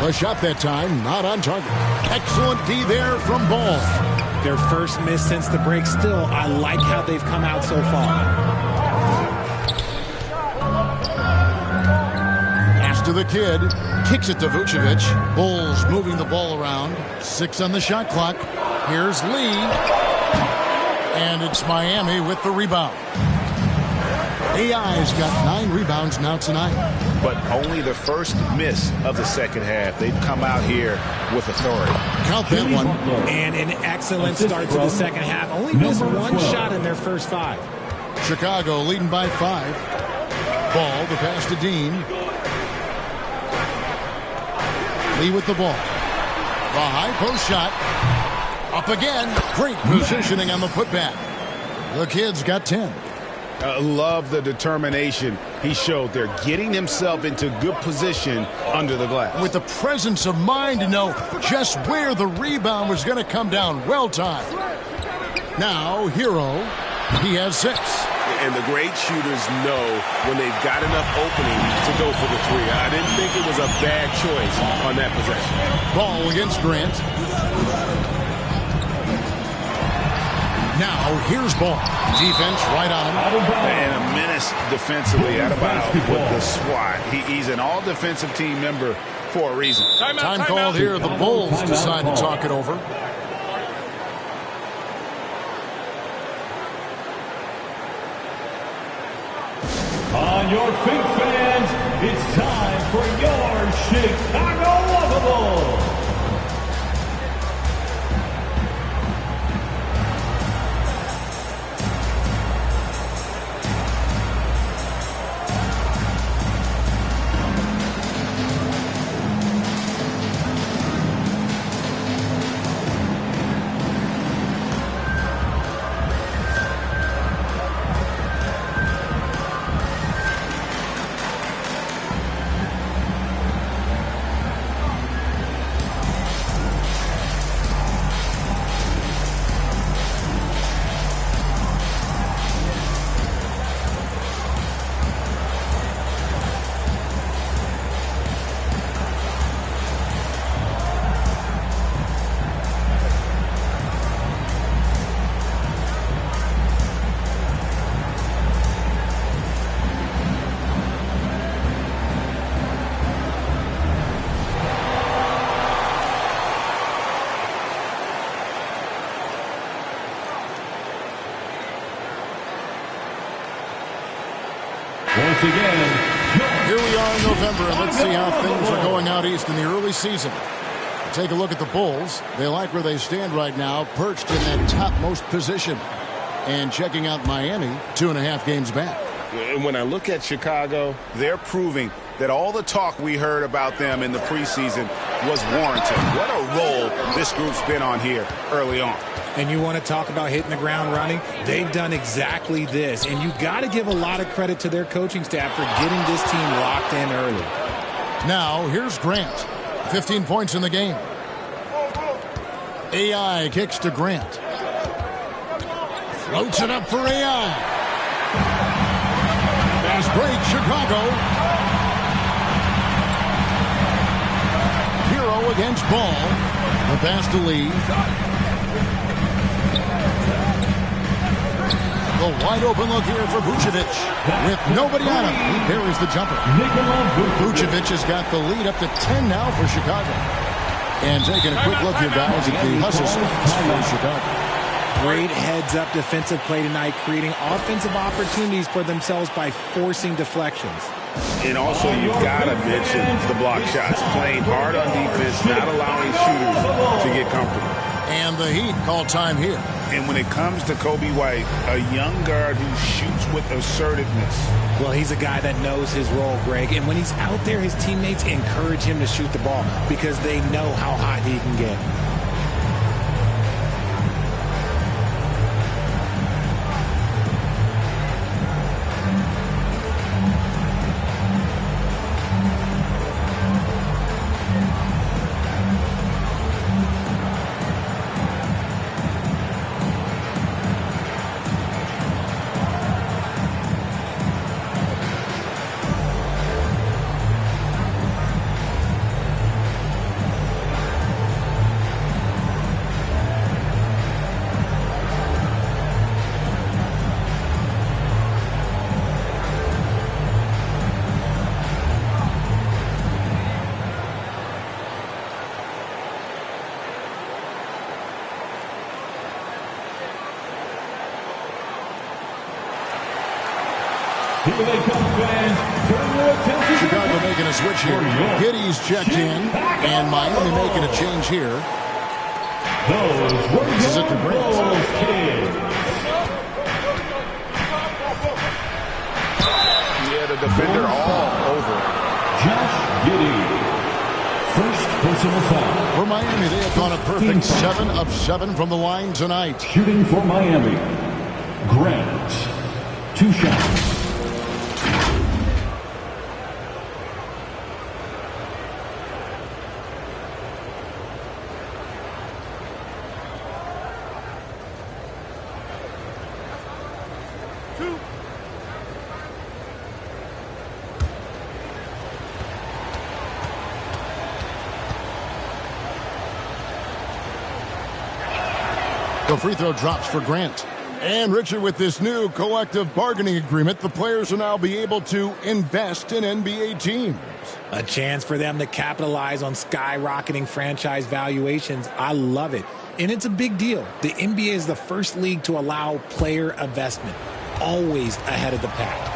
The shot that time, not on target. Excellent D there from Ball. Their first miss since the break. Still, I like how they've come out so far. To the kid, kicks it to Vucevic. Bulls moving the ball around. 6 on the shot clock. Here's Lee. And it's Miami with the rebound. AI's got 9 rebounds now tonight. But only the first miss of the second half. They've come out here with authority. Count that one. And an excellent start to the second half. Only missed 1 shot in their first 5. Chicago leading by 5. Ball, the pass to Dean. Lee with the ball. The high post shot. Up again. Great positioning on the putback. The kid's got 10. Love the determination he showed there. Getting himself into good position under the glass. With the presence of mind to know just where the rebound was going to come down. Well timed. Now, Hero. He has 6. And the great shooters know when they've got enough opening to go for the 3. I didn't think it was a bad choice on that possession. Ball against Grant. Now, here's Ball. Defense right on him. And a menace defensively. Adebayo with the swat. He's an all-defensive team member for a reason. Time called here. The Bulls decide to talk it over. On your feet, fans, it's time for your Chicago Lovables. Once again, here we are in November, and let's see how things are going out east in the early season. Take a look at the Bulls. They like where they stand right now, perched in that topmost position. And checking out Miami, 2.5 games back. And when I look at Chicago, they're proving that all the talk we heard about them in the preseason was warranted. What a role this group's been on here early on. And you want to talk about hitting the ground running? They've done exactly this. And you got to give a lot of credit to their coaching staff for getting this team locked in early. Now, here's Grant. 15 points in the game. AI kicks to Grant. Floats it up for AI. Fast break, Chicago. Hero against Ball. The pass to Lee. A wide open look here for Vucevic. With nobody on him, he buries the jumper. Vucevic has got the lead up to 10 now for Chicago. And taking a quick look here, guys, at the hustle for Chicago. Great heads-up defensive play tonight, creating offensive opportunities for themselves by forcing deflections. And also, you've got to mention the block shots. Playing hard on defense, not allowing shooters to get comfortable. And the Heat call time here. And when it comes to Kobe White, a young guard who shoots with assertiveness. Well, he's a guy that knows his role, Greg. And when he's out there, his teammates encourage him to shoot the ball because they know how hot he can get. Here they come, fans. Turn your attention. Chicago making a switch here. Giddey's checked in, and Miami making a change here. This is it to Grant. Yeah, the defender all over. Josh Giddey. First personal foul. For Miami, they have gone a perfect 7 of 7 from the line tonight. Shooting for Miami. Grant. 2 shots. The free throw drops for Grant. And Richard, with this new collective bargaining agreement, the players will now be able to invest in NBA teams. A chance for them to capitalize on skyrocketing franchise valuations. I love it. And it's a big deal. The NBA is the first league to allow player investment. Always ahead of the pack.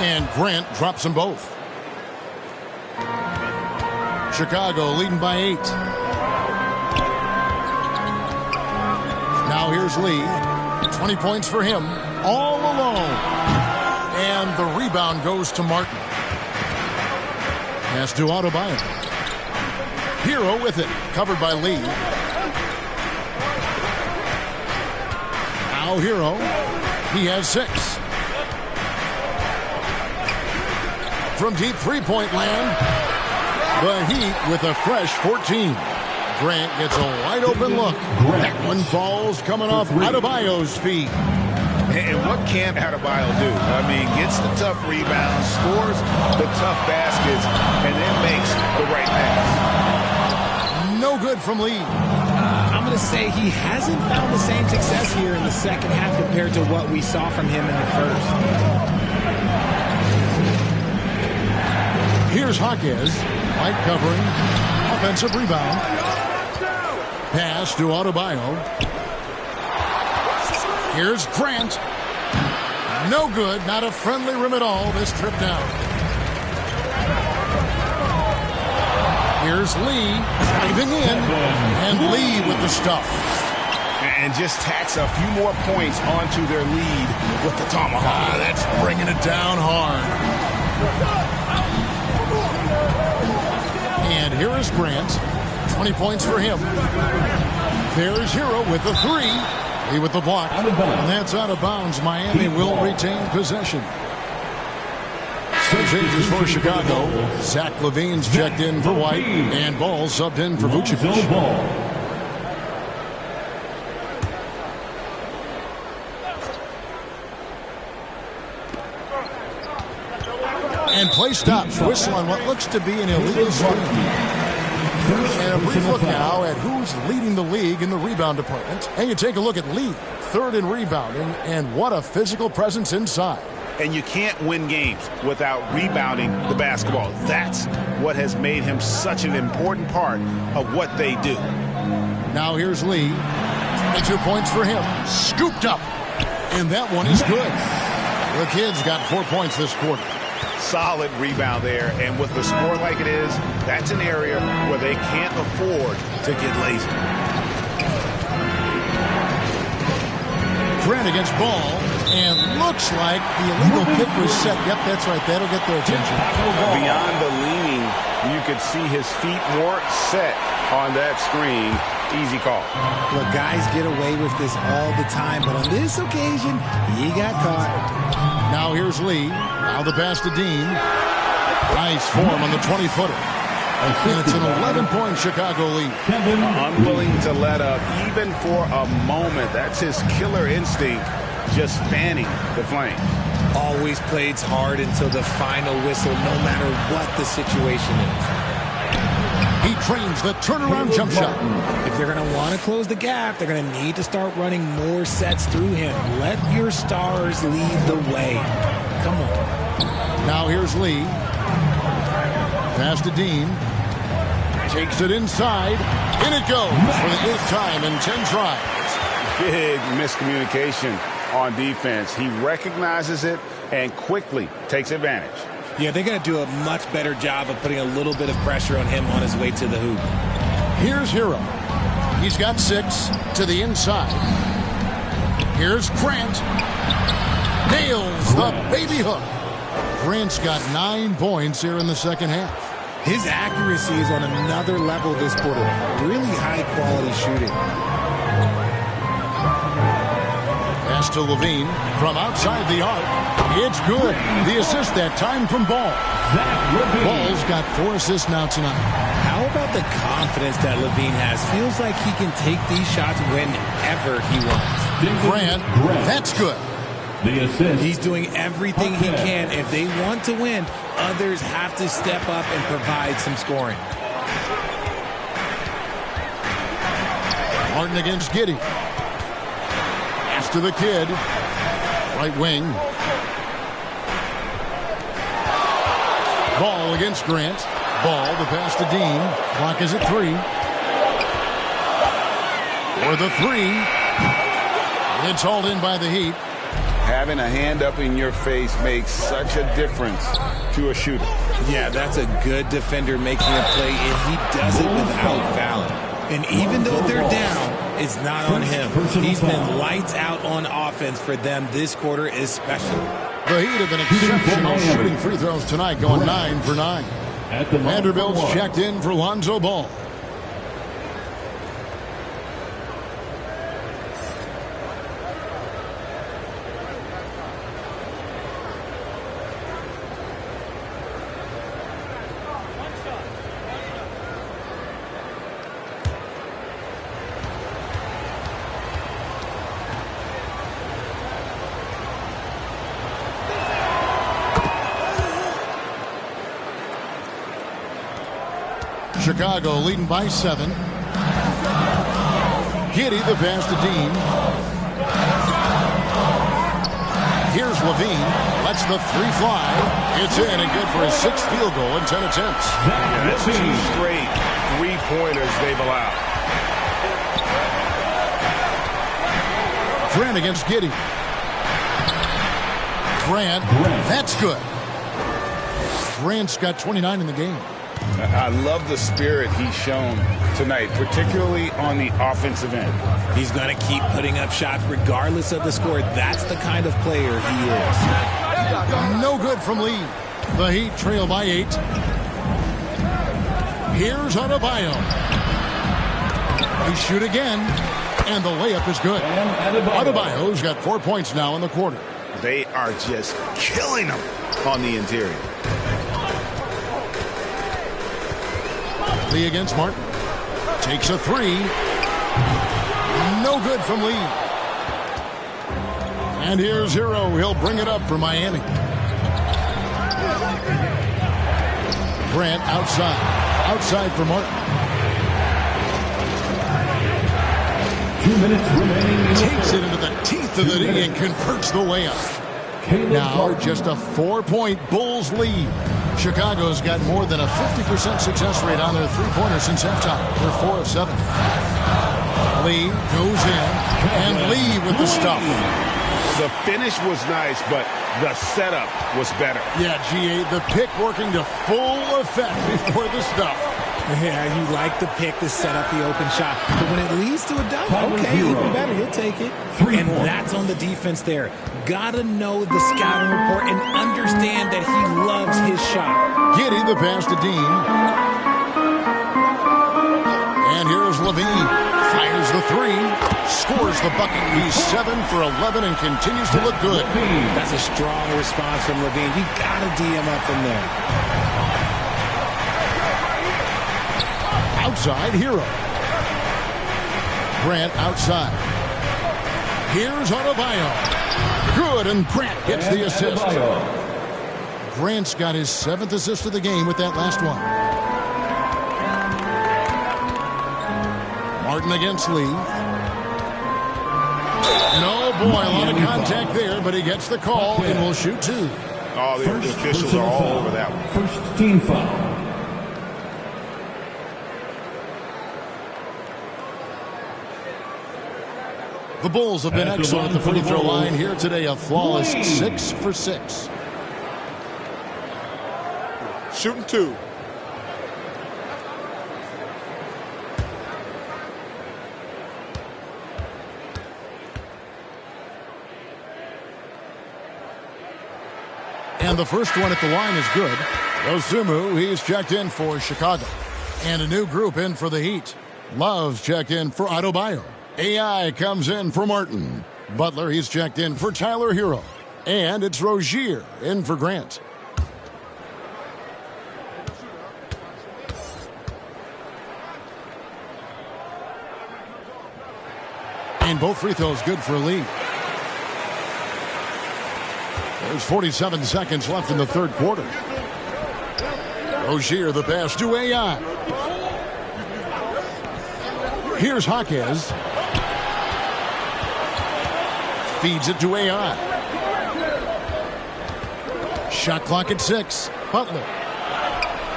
And Grant drops them both. Chicago leading by 8. Now here's Lee. 20 points for him. All alone. And the rebound goes to Martin. Pass to Adebayo. Hero with it. Covered by Lee. Now Hero. He has 6. From deep three-point land. The Heat with a fresh 14. Grant gets a wide open look. That one falls coming off Adebayo's feet. And what can't Adebayo do? I mean, gets the tough rebounds, scores the tough baskets, and then makes the right pass. No good from Lee. I'm going to say he hasn't found the same success here in the second half compared to what we saw from him in the first. Here's Jaquez. Light covering. Offensive rebound. Pass to Adebayo. Here's Grant. No good. Not a friendly rim at all this trip down. Here's Lee. Driving in. And Lee with the stuff. And just tacks a few more points onto their lead with the tomahawk. That's bringing it down hard. And here is Grant. 20 points for him. There's Hero with the three. He with the block. And that's out of bounds. Miami will retain possession. Changes for Chicago. Zach LaVine's checked in for White. And Ball subbed in for Vucevic. And play stops. Whistle on what looks to be an illegal screen. And a brief look now at who's leading the league in the rebound department. And you take a look at Lee, third in rebounding, and what a physical presence inside. And you can't win games without rebounding the basketball. That's what has made him such an important part of what they do. Now here's Lee. 22 points for him. Scooped up. And that one is good. The Kid's got 4 points this quarter. Solid rebound there, and with the score like it is, that's an area where they can't afford to get lazy. Grant against Ball, and looks like the illegal kick was set. Yep, that's right. That'll get their attention. Beyond the leaning, you could see his feet weren't set on that screen. Easy call. Look, guys get away with this all the time, but on this occasion, he got caught. Now here's Lee. Now the pass to Dean. Nice form on the 20-footer. And it's an 11-point Chicago lead. Unwilling to let up even for a moment. That's his killer instinct, just fanning the flames. Always plays hard until the final whistle, no matter what the situation is. He trains the turnaround jump shot. If they're going to want to close the gap, they're going to need to start running more sets through him. Let your stars lead the way. Come on. Now here's Lee. Pass to Dean. Takes it inside. In it goes for the 8th time in 10 tries. Big miscommunication on defense. He recognizes it and quickly takes advantage. Yeah, they're going to do a much better job of putting a little bit of pressure on him on his way to the hoop. Here's Hero. He's got 6 to the inside. Here's Grant. Nails the baby hook. Grant's got 9 points here in the second half. His accuracy is on another level this quarter. Really high-quality shooting. Pass to LaVine from outside the arc. It's good. The assist that time from Ball. Ball's got 4 assists now tonight. How about the confidence that LaVine has? Feels like he can take these shots whenever he wants. Grant, that's good. The assist. He's doing everything he can. If they want to win, others have to step up and provide some scoring. Martin against Giddey. Pass to the Kid. Right wing. Ball against Grant. Ball, the pass to Dean. Clock is at 3. For the 3. It's hauled in by the Heat. Having a hand up in your face makes such a difference to a shooter. Yeah, that's a good defender making a play, and he does it without fouling. And even though they're down, it's not on him. He's been lights out on offense for them this quarter especially. The Heat have been exceptional shooting free throws tonight, going 9 for 9. Vanderbilt's checked in for Lonzo Ball. Chicago leading by 7. Giddey, the pass to Dean. Here's LaVine. Lets the 3 fly. It's in and good for his 6th field goal in 10 attempts. Yeah, that's 2 straight 3-pointers they've allowed. Grant against Giddey. Grant, that's good. Grant's got 29 in the game. I love the spirit he's shown tonight, particularly on the offensive end. He's going to keep putting up shots regardless of the score. That's the kind of player he is. No good from Lee. The Heat trail by 8. Here's Adebayo. He shoot again, and the layup is good. Adebayo's got 4 points now in the quarter. They are just killing them on the interior. Lee against Martin. Takes a 3. No good from Lee. And here's Hero. He'll bring it up for Miami. Grant outside. Outside for Martin. 2 minutes remaining. Takes it into the teeth of the knee and converts the layup. Now just a 4-point Bulls lead. Chicago's got more than a 50% success rate on their three-pointers since halftime. They're 4 of 7. Lee goes in, and Lee with the stuff. The finish was nice, but the setup was better. Yeah, G.A., the pick working to full effect before the stuff. Yeah, you like the pick to set up the open shot. But when it leads to a dunk, okay, even better, he'll take it. And that's on the defense there. Gotta know the scouting report and understand that he loves his shot. Giddey the pass to Dean. And here's Levine. Fires the 3. Scores the bucket. He's 7 for 11 and continues to look good. That's a strong response from Levine. You gotta DM up from there. Outside, Hero. Grant outside. Here's Adebayo. Good, and Grant gets the assist. Grant's got his 7th assist of the game with that last one. Martin against Lee. No, boy, a lot of contact there, but he gets the call and will shoot 2. Oh, the officials are all over that one. First team foul. The Bulls have been excellent at the free throw line here today. A flawless 6 for 6. Shooting 2. And the first one at the line is good. Osumu, he's checked in for Chicago. And a new group in for the Heat. Love's checked in for Adebayo. AI comes in for Martin. Butler, he's checked in for Tyler Hero. And it's Rozier in for Grant. And both free throws good for Lee. There's 47 seconds left in the third quarter. Rozier the pass to AI. Here's Jaquez. Feeds it to AI. Shot clock at 6. Butler.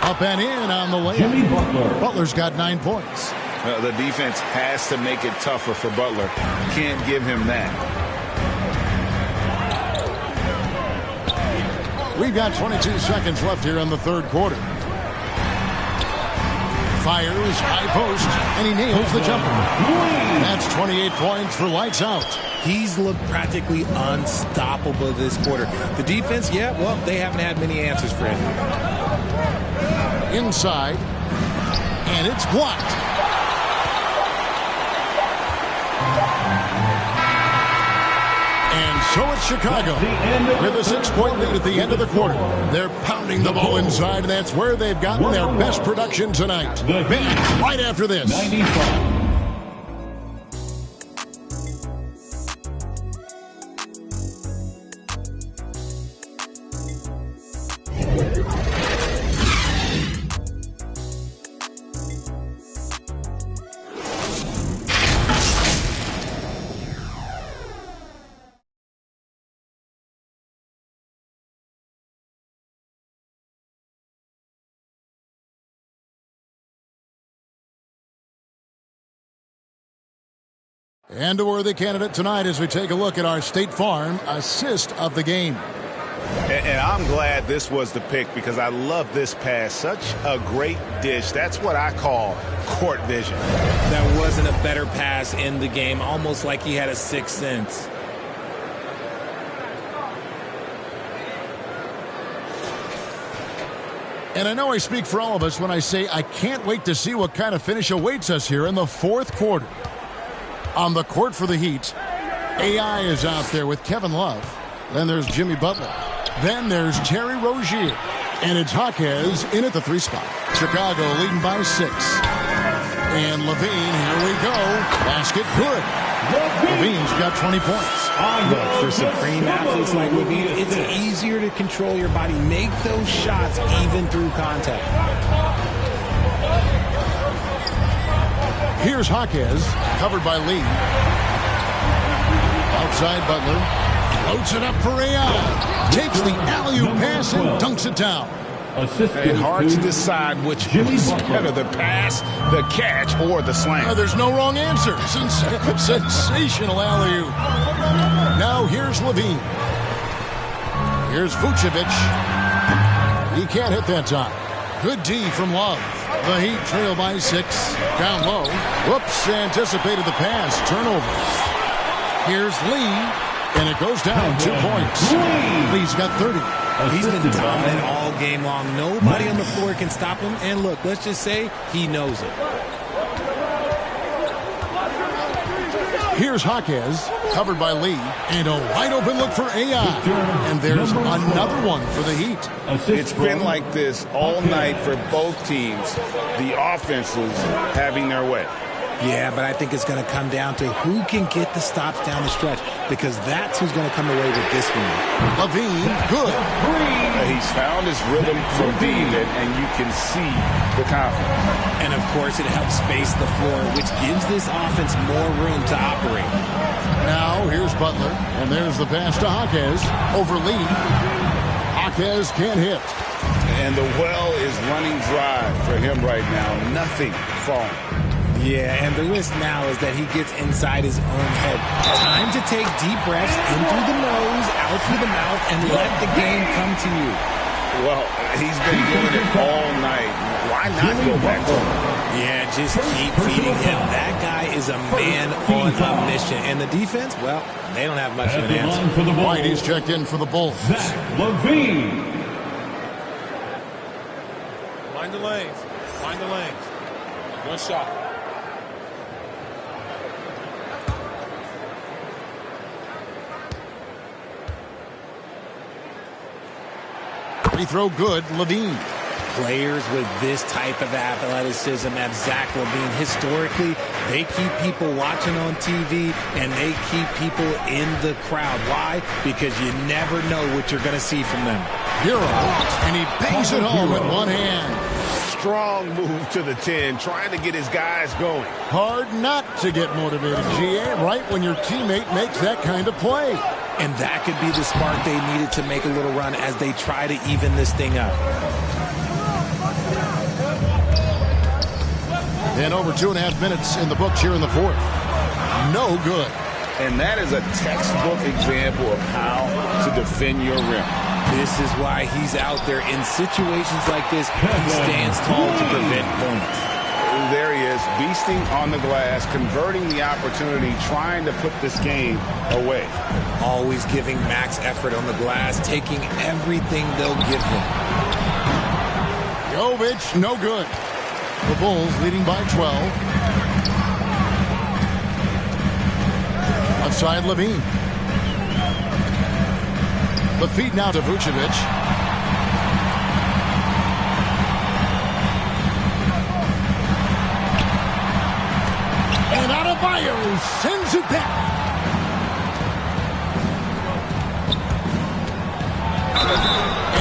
Up and in on the layup. Butler's got 9 points. The defense has to make it tougher for Butler. Can't give him that. We've got 22 seconds left here in the third quarter. Fires, high post, and he nails the jumper. That's 28 points for lights out. He's looked practically unstoppable this quarter. The defense, yeah, well, they haven't had many answers for him. Inside, and it's blocked. And so it's Chicago with a 6-point lead at the end of the quarter. They're pounding the ball inside, and that's where they've gotten their best production tonight. Back right after this. 95. And a worthy candidate tonight as we take a look at our State Farm assist of the game. And I'm glad this was the pick because I love this pass. Such a great dish. That's what I call court vision. That wasn't a better pass in the game, almost like he had a sixth sense. And I know I speak for all of us when I say I can't wait to see what kind of finish awaits us here in the fourth quarter. On the court for the Heat, AI is out there with Kevin Love. Then there's Jimmy Butler. Then there's Terry Rozier. And it's Jaquez in at the 3 spot. Chicago leading by 6. And LaVine, here we go. Basket good. LaVine's got 20 points. Look, for supreme athletes like LaVine, it's easier to control your body. Make those shots even through contact. Here's Jaquez, covered by Lee. Outside Butler. Floats it up for AI. Takes the alley-oop pass and dunks it down. It's hard to decide which is better, the pass, the catch, or the slam. There's no wrong answer. Sensational alley-oop. Now here's LaVine. Here's Vucevic. He can't hit that time. Good D from Love. The Heat trail by 6. Down low. Whoops, anticipated the pass. Turnover. Here's Lee. And it goes down 2 points. Lee's got 30. He's been dominant all game long. Nobody on the floor can stop him. And look, let's just say he knows it. Here's Jaquez, covered by Lee, and a wide open look for AI. And there's another one for the Heat. It's been like this all night for both teams. The offenses having their way. Yeah, but I think it's going to come down to who can get the stops down the stretch, because that's who's going to come away with this one. LaVine, good. He's found his rhythm from deep, and you can see the confidence. And, of course, it helps space the floor, which gives this offense more room to operate. Now, here's Butler, and there's the pass to Jaquez over Lee. Jaquez can't hit. And the well is running dry for him right now. Nothing falling. Yeah, and the risk now is that he gets inside his own head. Time to take deep breaths in through the nose, out through the mouth, and let the game come to you. Well, he's been doing it all night. Why not go back to him? Yeah, just keep feeding him. That guy is a man on a mission. And the defense, well, they don't have much of an answer. Whitey's checked in for the Bulls. Zach LaVine. Mind the lanes. Mind the lanes. One shot. Free throw good, LaVine. Players with this type of athleticism as Zach LaVine, historically, they keep people watching on TV and they keep people in the crowd. Why? Because you never know what you're going to see from them. Hero, and he bangs it home with one hand. Strong move to the 10, trying to get his guys going. Hard not to get motivated, GA, right when your teammate makes that kind of play. And that could be the spark they needed to make a little run as they try to even this thing up. And over 2.5 minutes in the books here in the fourth. No good. And that is a textbook example of how to defend your rim. This is why he's out there in situations like this. He stands tall to prevent points. There he is, beasting on the glass, converting the opportunity, trying to put this game away. Always giving max effort on the glass, taking everything they'll give him. Jovic, no good. The Bulls leading by 12. Outside LaVine. The feed now to Vucevic. And Adebayo sends it back.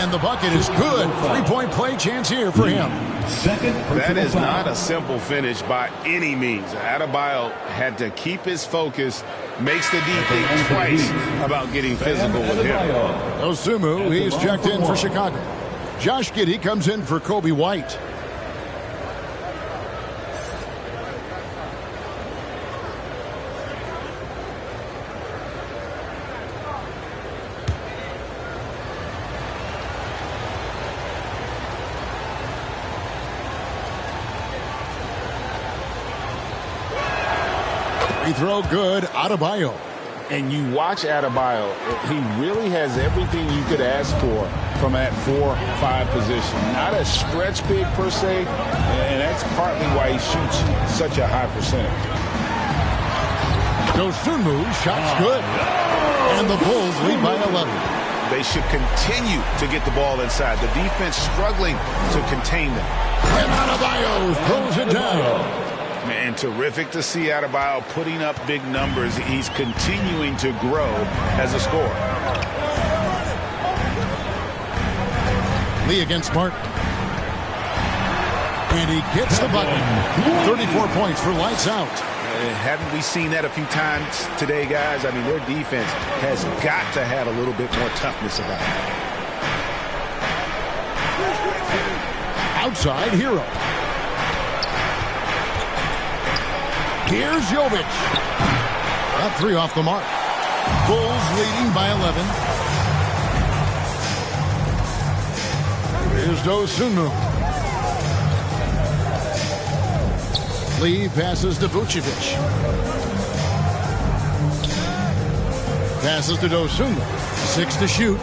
And the bucket is good. 3-point play chance here for him. That is not a simple finish by any means. Adebayo had to keep his focus, makes the D think twice about getting physical with him. Osumu, he's checked in for Chicago. Josh Giddey comes in for Kobe White. Free throw good. Adebayo. And you watch Adebayo, he really has everything you could ask for from that 4-5 position. Not a stretch big per se, and that's partly why he shoots such a high percentage. Dosunmu, shot's good. And the Bulls lead by 11. They should continue to get the ball inside. The defense struggling to contain them. And Adebayo throws it down. Man, terrific to see Adebayo putting up big numbers. He's continuing to grow as a scorer. Lee against Martin. And he gets the bucket. 34 points for lights out. Haven't we seen that a few times today, guys? I mean, their defense has got to have a little bit more toughness about it. Outside, Hero. Here's Jovic. That three off the mark. Bulls leading by 11. Here's Dosunmu. Lee passes to Vucevic. Passes to Dosunmu. 6 to shoot.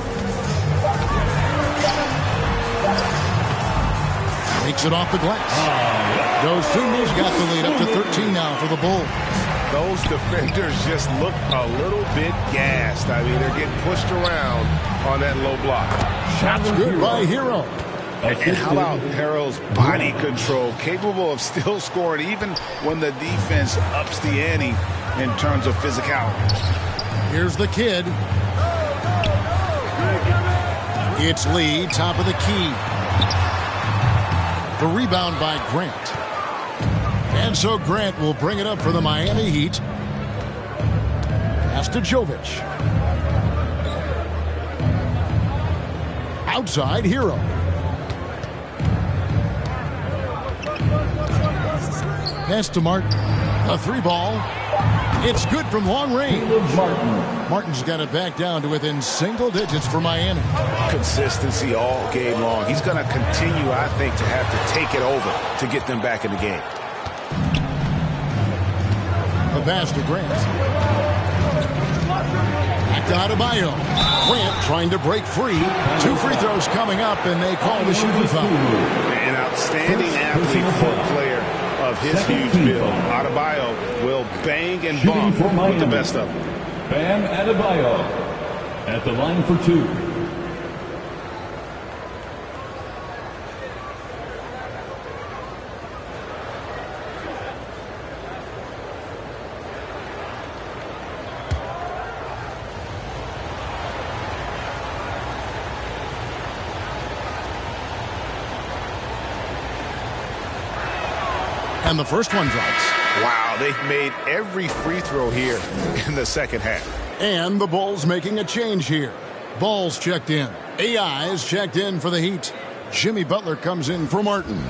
Takes it off the glass. Dosunmu's got the lead up to 13 now for the Bulls. Those defenders just look a little bit gassed. I mean, they're getting pushed around on that low block. Shots good by Hero. And how about Harrell's body control, capable of still scoring even when the defense ups the ante in terms of physicality. Here's the kid. It's Lee, top of the key. The rebound by Grant. And so Grant will bring it up for the Miami Heat. Pass to Jovic. Outside, Hero. Pass to Martin. A three ball. It's good from long range. Martin's got it back down to within single digits for Miami. Consistency all game long. He's going to continue, I think, to have to take it over to get them back in the game. The pass to Grant. Back to Adebayo. Grant trying to break free. 2 free throws coming up, and they call the shooting foul. An outstanding athlete for a player of his huge build. Adebayo will bang and bump with the best of them. Bam Adebayo at the line for 2. And the first one drops. Wow, they've made every free throw here in the second half. And the Bulls making a change here. Ball's checked in. AI is checked in for the Heat. Jimmy Butler comes in for Martin.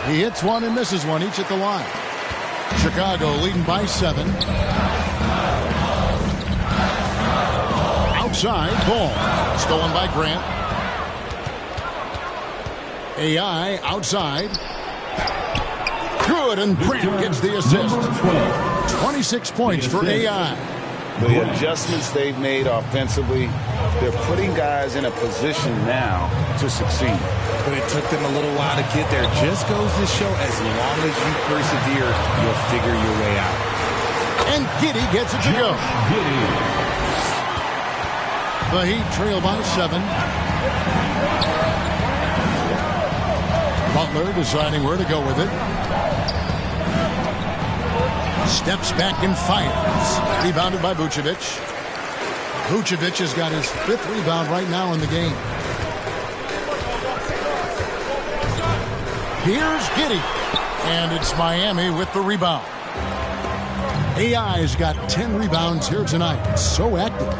He hits one and misses one, each at the line. Chicago leading by 7. Outside, ball. Stolen by Grant. AI outside. Good, and Grant gets the assist. 26 points for AI. The adjustments they've made offensively, they're putting guys in a position now to succeed. But it took them a little while to get there. Just goes to show as long as you persevere, you'll figure your way out. And Giddey gets it to go. The Heat trail by 7. Butler deciding where to go with it. Steps back and fires. Rebounded by Vucevic. Vucevic has got his 5th rebound right now in the game. Here's Giddey. And it's Miami with the rebound. AI's got 10 rebounds here tonight. So active.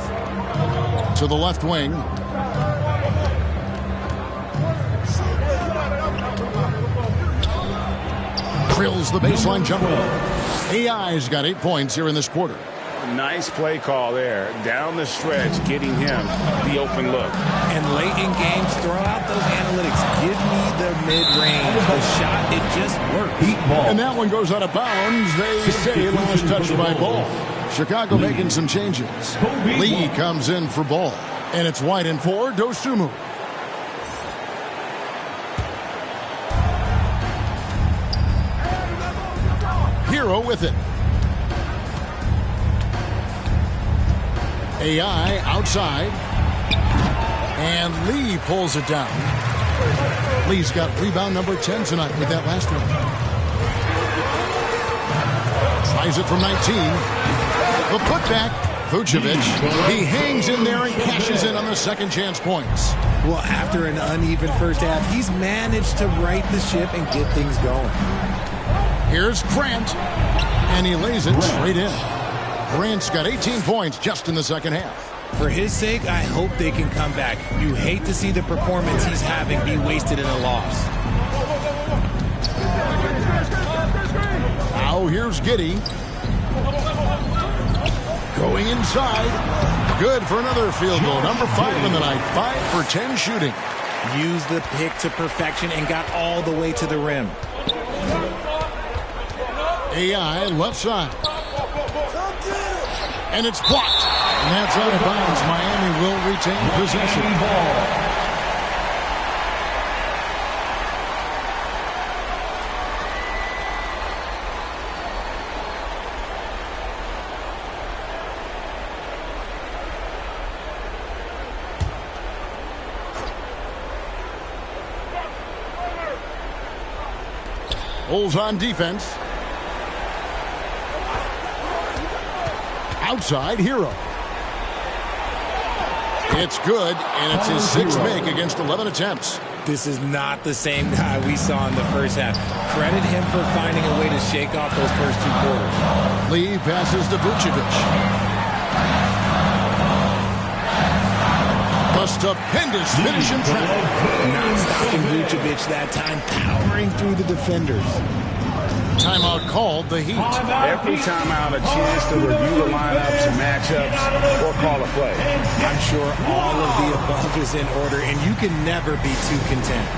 To the left wing. Drills the baseline jumper. AI's got 8 points here in this quarter. Nice play call there. Down the stretch, getting him the open look. And late in games, throw out those analytics. Give me the mid-range. The shot, it just works. And that one goes out of bounds. They say last touch by Ball. Chicago making some changes. Lee comes in for Ball. And it's wide and for Dosunmu. Hero with it. AI outside. And Lee pulls it down. Lee's got rebound number 10 tonight with that last one. Tries it from 19. The putback. Vucevic. He hangs in there and cashes in on the second chance points. Well, after an uneven first half, he's managed to right the ship and get things going. Here's Grant. And he lays it straight in. Grant's got 18 points just in the second half. For his sake, I hope they can come back. You hate to see the performance he's having be wasted in a loss. Now here's Giddey. Going inside. Good for another field goal. Number 5 in the night. 5 for 10 shooting. Used the pick to perfection and got all the way to the rim. AI left side. And it's blocked. And that's out of bounds. Miami will retain possession. Bulls on defense. Outside, Hero. It's good, and it's his 6th make against 11 attempts. This is not the same guy we saw in the first half. Credit him for finding a way to shake off those first 2 quarters. Lee passes to Vucevic. A stupendous finish in traffic. Not stopping Vucevic that time, powering through the defenders. Timeout called the Heat. Every timeout, a chance to review the lineups and matchups or call a play. I'm sure all of the above is in order, and you can never be too content.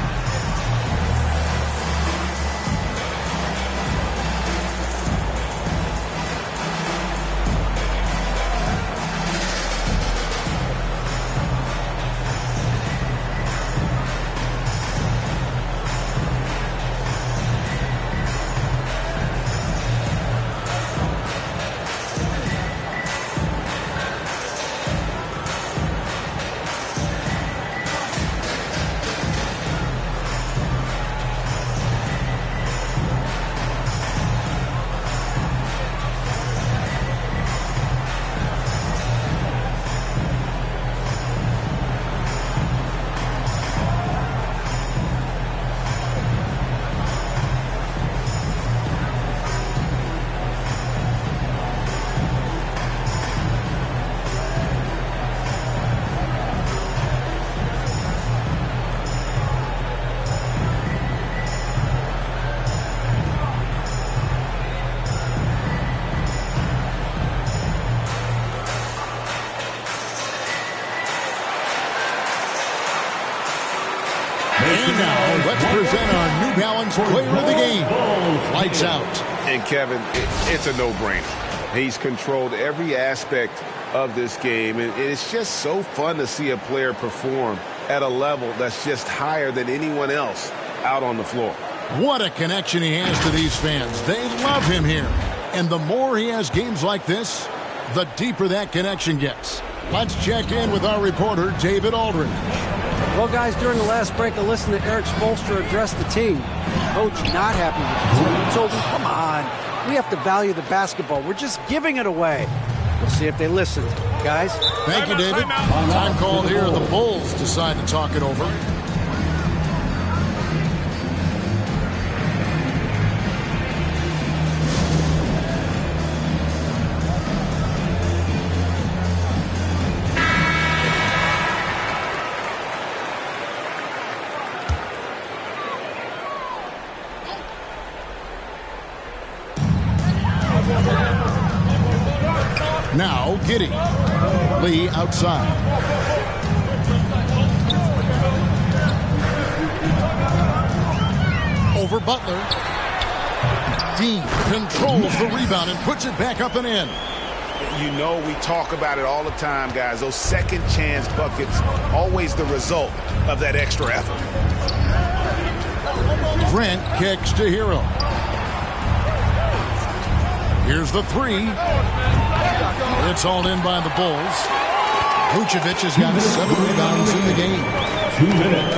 And now, let's present our New Balance Player of the Game. Lights out. And Kevin, it's a no-brainer. He's controlled every aspect of this game, and it's just so fun to see a player perform at a level that's just higher than anyone else out on the floor. What a connection he has to these fans. They love him here. And the more he has games like this, the deeper that connection gets. Let's check in with our reporter, David Aldridge. Well, guys, during the last break, I listened to Eric Spoelstra address the team. Coach not happy with the team. He told them, come on, we have to value the basketball. We're just giving it away. We'll see if they listen. Guys? Thank you, David. Time called here. The Bulls decide to talk it over. Now Giddey. Lee outside. Over Butler. Dean controls the rebound and puts it back up and in. You know, we talk about it all the time, guys. Those second chance buckets, always the result of that extra effort. Grant kicks to Hero. Here's the three. It's all in by the Bulls. Vucevic has got 7 rebounds in the game. 2 minutes.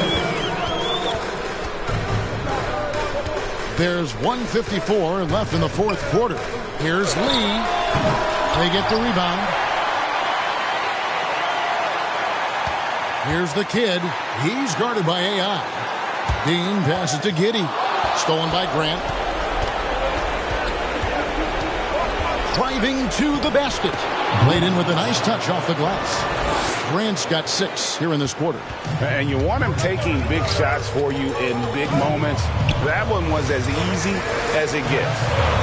There's 1:54 left in the fourth quarter. Here's Lee. They get the rebound. Here's the kid. He's guarded by AI. Dean passes to Giddey. Stolen by Grant. Driving to the basket. Played in with a nice touch off the glass. Grant's got 6 here in this quarter. And you want him taking big shots for you in big moments. That one was as easy as it gets.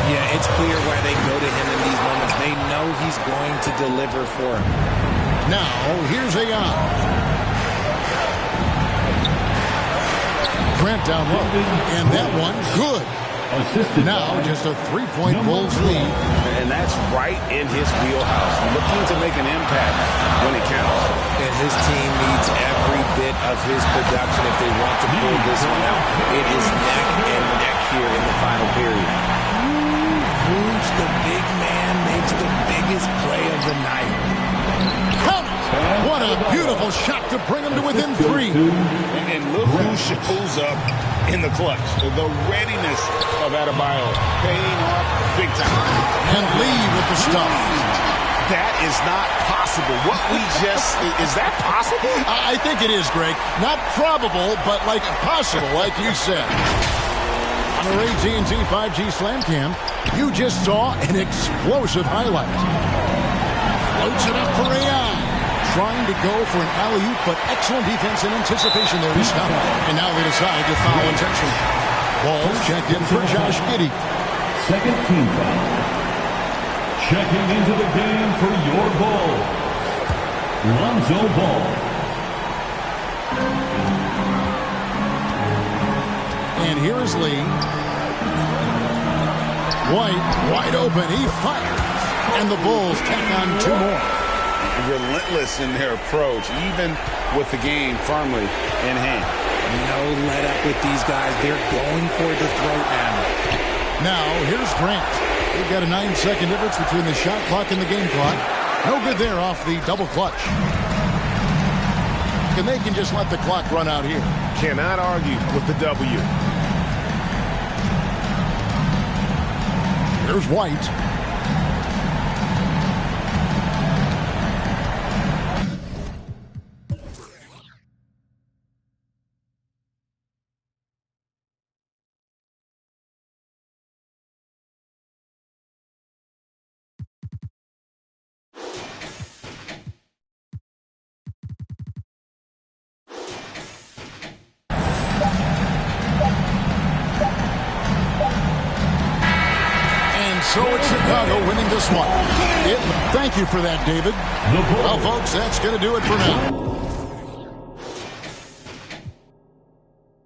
Yeah, it's clear why they go to him in these moments. They know he's going to deliver for him. Now, here's AI. Grant down low. And that one, good. Now, just a 3-point Bulls lead. And that's right in his wheelhouse. Looking to make an impact when it counts. And his team needs every bit of his production if they want to pull this one out. It is neck and neck here in the final period. Vooch, the big man, makes the biggest play of the night. Count it! What a beautiful shot to bring him to within 3. And look who pulls up in the clutch. The readiness of Adebayo paying off big time. And Lee with the stuff. That is not possible. What we just, is that possible? I think it is, Greg. Not probable, but like possible, like you said. On our AT&T 5G Slam Cam, you just saw an explosive highlight. Floats it up for AI. Trying to go for an alley-oop, but excellent defense and anticipation there to stop. And now they decide to foul intentionally. Ball's checked in for Josh Giddey. Second team foul. Checking into the game for your Bulls, Lonzo Ball. And here is Lee. White, wide open. He fires. And the Bulls tack on 2 more. Relentless in their approach, even with the game firmly in hand. No let up with these guys. They're going for the throat now. Now, here's Grant. They've got a 9-second difference between the shot clock and the game clock. No good there off the double clutch. And they can just let the clock run out here. Cannot argue with the W. Here's White. So it's Chicago winning this one. Thank you for that, David. Well, folks, that's going to do it for now.